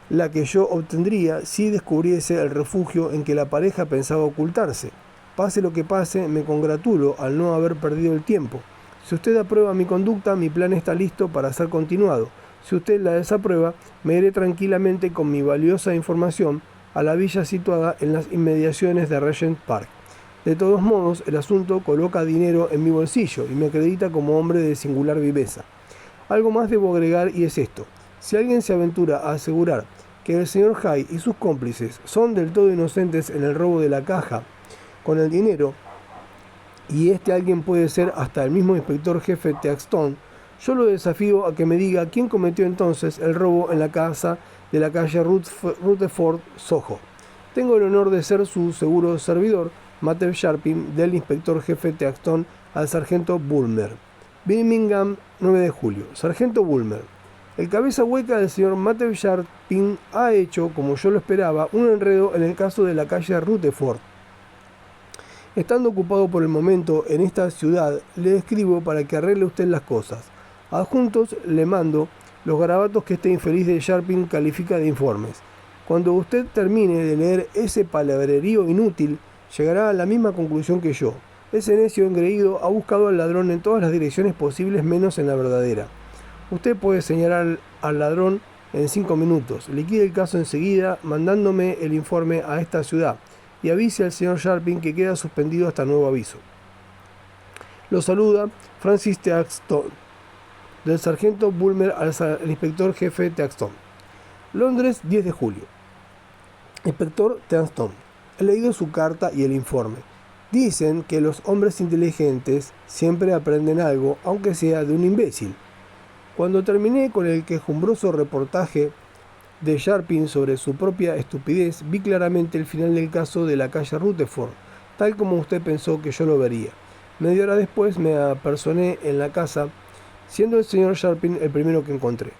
la que yo obtendría si descubriese el refugio en que la pareja pensaba ocultarse. Pase lo que pase, me congratulo al no haber perdido el tiempo. Si usted aprueba mi conducta, mi plan está listo para ser continuado. Si usted la desaprueba, me iré tranquilamente con mi valiosa información a la villa situada en las inmediaciones de Regent Park. De todos modos, el asunto coloca dinero en mi bolsillo y me acredita como hombre de singular viveza. Algo más debo agregar y es esto. Si alguien se aventura a asegurar que el señor Hyde y sus cómplices son del todo inocentes en el robo de la caja con el dinero, y este alguien puede ser hasta el mismo inspector jefe Teaxton, yo lo desafío a que me diga quién cometió entonces el robo en la casa de la calle Rutherford, Soho. Tengo el honor de ser su seguro servidor, Matthew Sharping, del inspector jefe Teaxton al sargento Bulmer. Birmingham, 9 de julio. Sargento Bulmer. El cabeza hueca del señor Matthew Sharping ha hecho, como yo lo esperaba, un enredo en el caso de la calle Rutherford. Estando ocupado por el momento en esta ciudad, le escribo para que arregle usted las cosas. Adjuntos le mando los garabatos que este infeliz de Sharping califica de informes. Cuando usted termine de leer ese palabrerío inútil, llegará a la misma conclusión que yo. Ese necio engreído ha buscado al ladrón en todas las direcciones posibles menos en la verdadera. Usted puede señalar al ladrón en 5 minutos. Liquide el caso enseguida, mandándome el informe a esta ciudad, y avise al señor Sharping que queda suspendido hasta nuevo aviso. Lo saluda Francis Teaxton, del sargento Bulmer al inspector jefe Teaxton. Londres, 10 de julio. Inspector Teaxton. He leído su carta y el informe. Dicen que los hombres inteligentes siempre aprenden algo, aunque sea de un imbécil. Cuando terminé con el quejumbroso reportaje de Sharping sobre su propia estupidez, vi claramente el final del caso de la calle Rutherford, tal como usted pensó que yo lo vería. Media hora después me apersoné en la casa, siendo el señor Sharping el primero que encontré.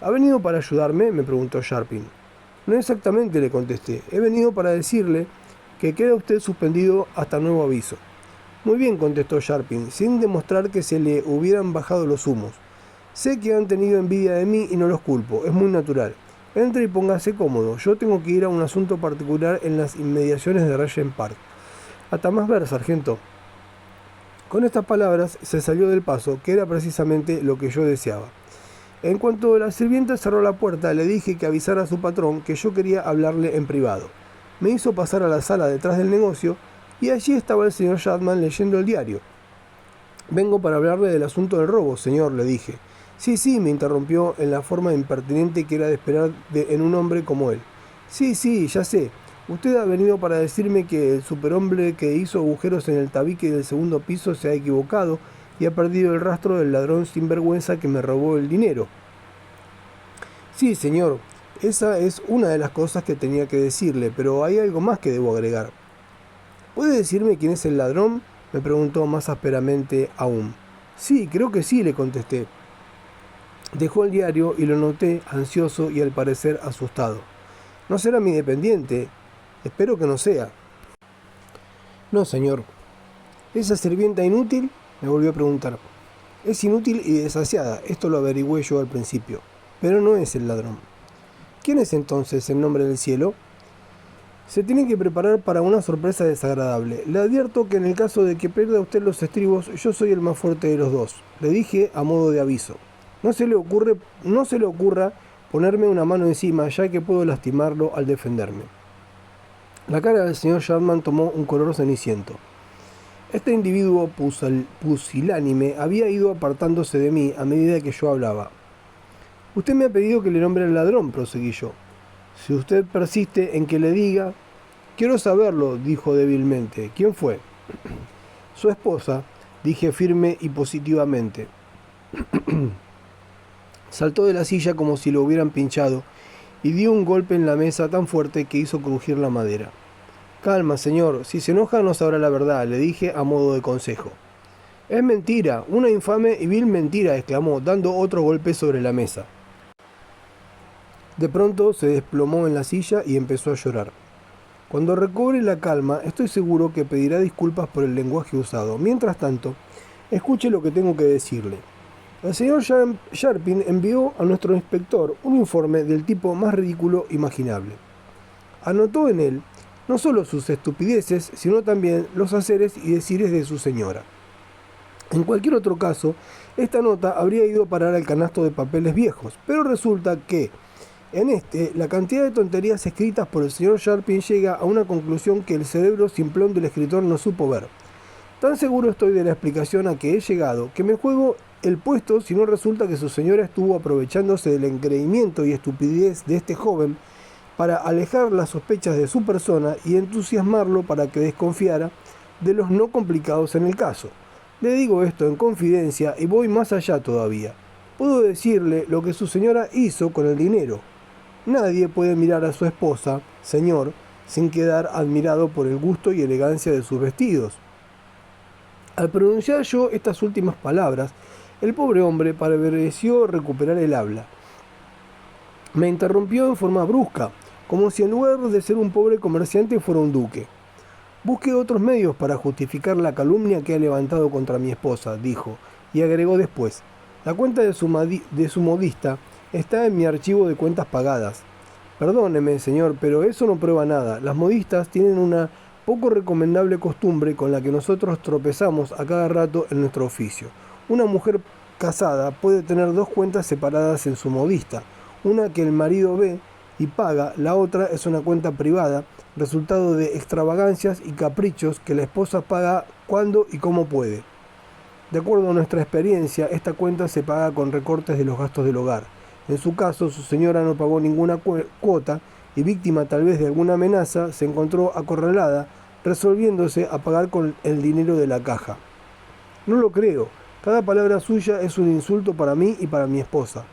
¿Ha venido para ayudarme?, me preguntó Sharping. No exactamente, le contesté. He venido para decirle que queda usted suspendido hasta nuevo aviso. Muy bien, contestó Sharping, sin demostrar que se le hubieran bajado los humos. Sé que han tenido envidia de mí y no los culpo, es muy natural. Entre y póngase cómodo, yo tengo que ir a un asunto particular en las inmediaciones de Regent Park. Hasta más ver, sargento. Con estas palabras se salió del paso, que era precisamente lo que yo deseaba. En cuanto la sirvienta cerró la puerta, le dije que avisara a su patrón que yo quería hablarle en privado. Me hizo pasar a la sala detrás del negocio y allí estaba el señor Chapman leyendo el diario. Vengo para hablarle del asunto del robo, señor, le dije. Sí, me interrumpió en la forma impertinente que era de esperar en un hombre como él. Sí, ya sé. Usted ha venido para decirme que el superhombre que hizo agujeros en el tabique del segundo piso se ha equivocado y ha perdido el rastro del ladrón sinvergüenza que me robó el dinero. Sí, señor. Esa es una de las cosas que tenía que decirle, pero hay algo más que debo agregar. ¿Puede decirme quién es el ladrón?, me preguntó más ásperamente aún. Sí, creo que sí, le contesté. Dejó el diario y lo noté, ansioso y al parecer asustado. No será mi dependiente. Espero que no sea. No, señor. ¿Esa sirvienta inútil?, me volvió a preguntar. Es inútil y desasiada, esto lo averigüé yo al principio, pero no es el ladrón. ¿Quién es entonces, en nombre del cielo? Se tiene que preparar para una sorpresa desagradable. Le advierto que en el caso de que pierda usted los estribos, yo soy el más fuerte de los dos. Le dije a modo de aviso. No se le ocurra ponerme una mano encima, ya que puedo lastimarlo al defenderme. La cara del señor Sharman tomó un color ceniciento. Este individuo pusilánime había ido apartándose de mí a medida que yo hablaba. Usted me ha pedido que le nombre al ladrón, proseguí yo. Si usted persiste en que le diga... Quiero saberlo, dijo débilmente. ¿Quién fue? Su esposa, dije firme y positivamente. Saltó de la silla como si lo hubieran pinchado y dio un golpe en la mesa tan fuerte que hizo crujir la madera. Calma, señor, si se enoja no sabrá la verdad, le dije a modo de consejo. Es mentira, una infame y vil mentira, exclamó, dando otro golpe sobre la mesa. De pronto se desplomó en la silla y empezó a llorar. Cuando recobre la calma, estoy seguro que pedirá disculpas por el lenguaje usado. Mientras tanto, escuche lo que tengo que decirle. El señor Sharpin envió a nuestro inspector un informe del tipo más ridículo imaginable. Anotó en él no solo sus estupideces, sino también los haceres y decires de su señora. En cualquier otro caso, esta nota habría ido a parar al canasto de papeles viejos, pero resulta que, en la cantidad de tonterías escritas por el señor Sharpin llega a una conclusión que el cerebro simplón del escritor no supo ver. Tan seguro estoy de la explicación a que he llegado, que me juego el puesto si no resulta que su señora estuvo aprovechándose del engreimiento y estupidez de este joven para alejar las sospechas de su persona y entusiasmarlo para que desconfiara de los no complicados en el caso. Le digo esto en confidencia y voy más allá todavía. Puedo decirle lo que su señora hizo con el dinero. Nadie puede mirar a su esposa, señor, sin quedar admirado por el gusto y elegancia de sus vestidos. Al pronunciar yo estas últimas palabras, el pobre hombre pareció recuperar el habla. Me interrumpió en forma brusca, como si en lugar de ser un pobre comerciante fuera un duque. Busque otros medios para justificar la calumnia que ha levantado contra mi esposa, dijo, y agregó después, la cuenta de su modista está en mi archivo de cuentas pagadas. Perdóneme, señor, pero eso no prueba nada. Las modistas tienen una poco recomendable costumbre con la que nosotros tropezamos a cada rato en nuestro oficio. Una mujer casada puede tener dos cuentas separadas en su modista, una que el marido ve y paga, la otra es una cuenta privada, resultado de extravagancias y caprichos que la esposa paga cuando y como puede. De acuerdo a nuestra experiencia, esta cuenta se paga con recortes de los gastos del hogar. En su caso, su señora no pagó ninguna cuota y, víctima tal vez de alguna amenaza, se encontró acorralada, resolviéndose a pagar con el dinero de la caja. No lo creo. Cada palabra suya es un insulto para mí y para mi esposa.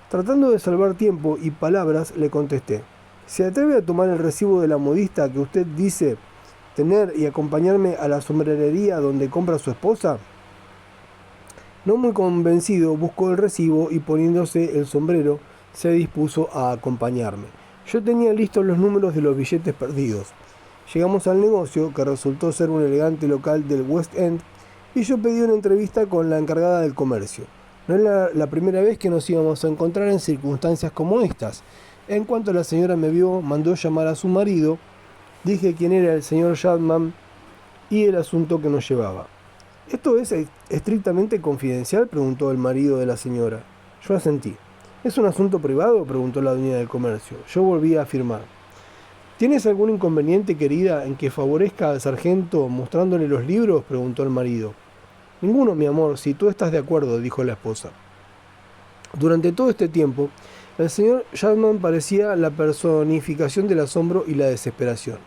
Tratando de salvar tiempo y palabras, le contesté. ¿Se atreve a tomar el recibo de la modista que usted dice tener y acompañarme a la sombrerería donde compra su esposa? No muy convencido, buscó el recibo y poniéndose el sombrero, se dispuso a acompañarme. Yo tenía listos los números de los billetes perdidos. Llegamos al negocio, que resultó ser un elegante local del West End, y yo pedí una entrevista con la encargada del comercio. No era la primera vez que nos íbamos a encontrar en circunstancias como estas. En cuanto la señora me vio, mandó llamar a su marido, dije quién era el señor Sharpman y el asunto que nos llevaba. ¿Esto es estrictamente confidencial?, preguntó el marido de la señora. Yo asentí. ¿Es un asunto privado?, preguntó la dueña del comercio. Yo volví a afirmar. ¿Tienes algún inconveniente, querida, en que favorezca al sargento mostrándole los libros?, preguntó el marido. Ninguno, mi amor, si tú estás de acuerdo, dijo la esposa. Durante todo este tiempo, el señor Sharpman parecía la personificación del asombro y la desesperación,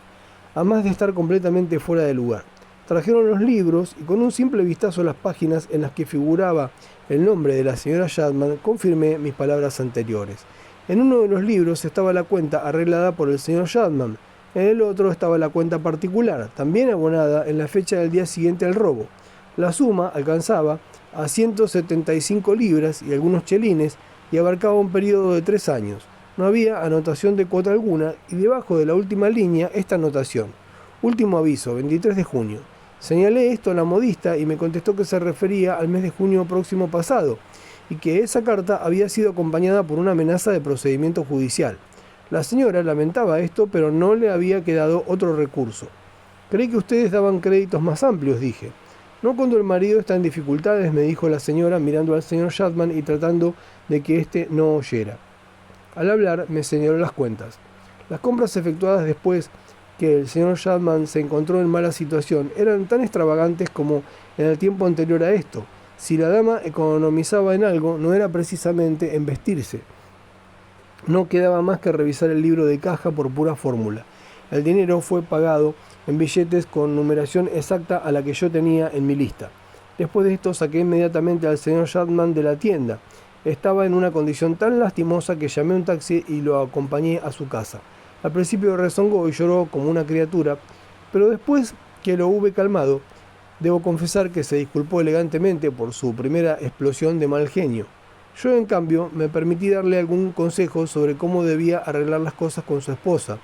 además de estar completamente fuera de lugar. Trajeron los libros y con un simple vistazo a las páginas en las que figuraba el nombre de la señora Sharpman, confirmé mis palabras anteriores. En uno de los libros estaba la cuenta arreglada por el señor Chapman. En el otro estaba la cuenta particular, también abonada en la fecha del día siguiente al robo. La suma alcanzaba a 175 libras y algunos chelines y abarcaba un periodo de 3 años. No había anotación de cuota alguna y debajo de la última línea esta anotación. Último aviso, 23 de junio. Señalé esto a la modista y me contestó que se refería al mes de junio próximo pasado y que esa carta había sido acompañada por una amenaza de procedimiento judicial. La señora lamentaba esto, pero no le había quedado otro recurso. Creí que ustedes daban créditos más amplios, dije. No cuando el marido está en dificultades, me dijo la señora mirando al señor Chapman y tratando de que éste no oyera. Al hablar me señaló las cuentas. Las compras efectuadas después que el señor Chapman se encontró en mala situación eran tan extravagantes como en el tiempo anterior a esto. Si la dama economizaba en algo, no era precisamente en vestirse. No quedaba más que revisar el libro de caja por pura fórmula. El dinero fue pagado en billetes con numeración exacta a la que yo tenía en mi lista. Después de esto saqué inmediatamente al señor Chapman de la tienda. Estaba en una condición tan lastimosa que llamé un taxi y lo acompañé a su casa. Al principio rezongó y lloró como una criatura, pero después que lo hube calmado, debo confesar que se disculpó elegantemente por su primera explosión de mal genio. Yo, en cambio, me permití darle algún consejo sobre cómo debía arreglar las cosas con su esposa.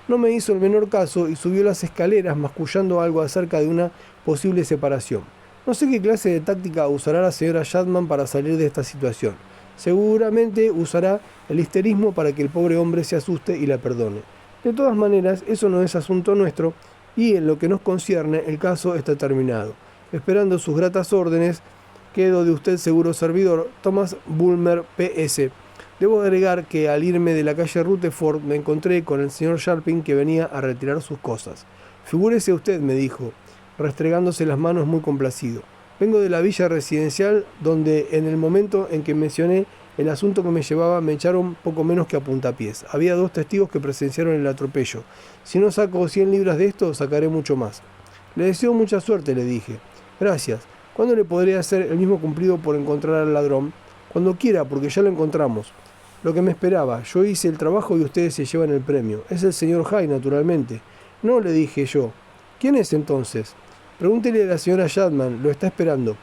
No me hizo el menor caso y subió las escaleras mascullando algo acerca de una posible separación. No sé qué clase de táctica usará la señora Chapman para salir de esta situación. Seguramente usará el histerismo para que el pobre hombre se asuste y la perdone. De todas maneras, eso no es asunto nuestro y en lo que nos concierne el caso está terminado. Esperando sus gratas órdenes, quedo de usted seguro servidor, Thomas Bulmer, P.S. Debo agregar que al irme de la calle Rutherford me encontré con el señor Sharping que venía a retirar sus cosas. Figúrese usted, me dijo, restregándose las manos muy complacido. Vengo de la villa residencial donde en el momento en que mencioné el asunto que me llevaba me echaron poco menos que a puntapiés. Había 2 testigos que presenciaron el atropello. Si no saco 100 libras de esto, sacaré mucho más. Le deseo mucha suerte, le dije. Gracias. ¿Cuándo le podré hacer el mismo cumplido por encontrar al ladrón? Cuando quiera, porque ya lo encontramos. Lo que me esperaba. Yo hice el trabajo y ustedes se llevan el premio. Es el señor Hay, naturalmente. No, le dije yo. ¿Quién es entonces? Pregúntele a la señora Chapman, lo está esperando.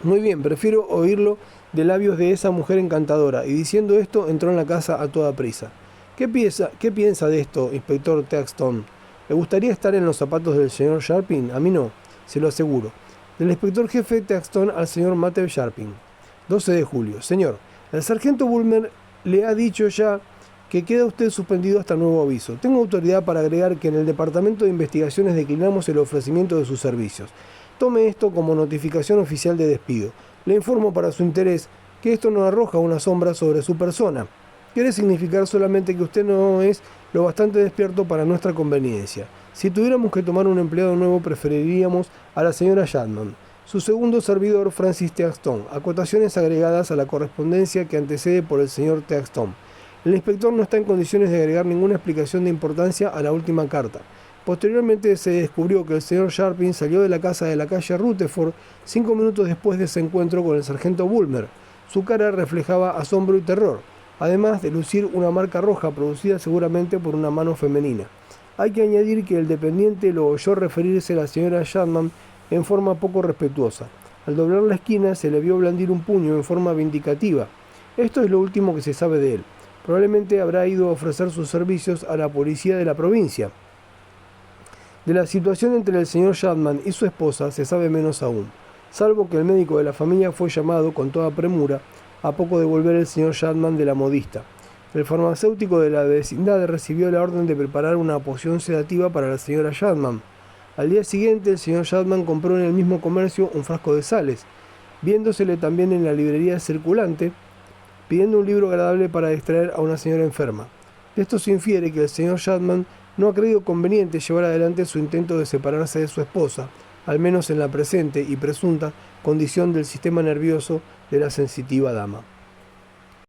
Muy bien, prefiero oírlo de labios de esa mujer encantadora. Y diciendo esto, entró en la casa a toda prisa. ¿Qué piensa de esto, inspector Thaxton? ¿Le gustaría estar en los zapatos del señor Sharping? A mí no, se lo aseguro. Del inspector jefe Thaxton al señor Matthew Sharping. 12 de julio. Señor, el sargento Bulmer le ha dicho ya que queda usted suspendido hasta nuevo aviso. Tengo autoridad para agregar que en el Departamento de Investigaciones declinamos el ofrecimiento de sus servicios. Tome esto como notificación oficial de despido. Le informo para su interés que esto no arroja una sombra sobre su persona. Quiere significar solamente que usted no es lo bastante despierto para nuestra conveniencia. Si tuviéramos que tomar un empleado nuevo, preferiríamos a la señora Chapman. Su segundo servidor, Francis Thaxton. Acotaciones agregadas a la correspondencia que antecede por el señor Thaxton. El inspector no está en condiciones de agregar ninguna explicación de importancia a la última carta. Posteriormente se descubrió que el señor Sharping salió de la casa de la calle Rutherford 5 minutos después de ese encuentro con el sargento Bulmer. Su cara reflejaba asombro y terror, además de lucir una marca roja producida seguramente por una mano femenina. Hay que añadir que el dependiente lo oyó referirse a la señora Chapman en forma poco respetuosa. Al doblar la esquina se le vio blandir un puño en forma vindicativa. Esto es lo último que se sabe de él. Probablemente habrá ido a ofrecer sus servicios a la policía de la provincia. De la situación entre el señor Chapman y su esposa se sabe menos aún, salvo que el médico de la familia fue llamado con toda premura a poco de volver el señor Chapman de la modista. El farmacéutico de la vecindad recibió la orden de preparar una poción sedativa para la señora Chapman. Al día siguiente, el señor Chapman compró en el mismo comercio un frasco de sales, viéndosele también en la librería circulante, pidiendo un libro agradable para distraer a una señora enferma. De esto se infiere que el señor Chapman no ha creído conveniente llevar adelante su intento de separarse de su esposa, al menos en la presente y presunta condición del sistema nervioso de la sensitiva dama.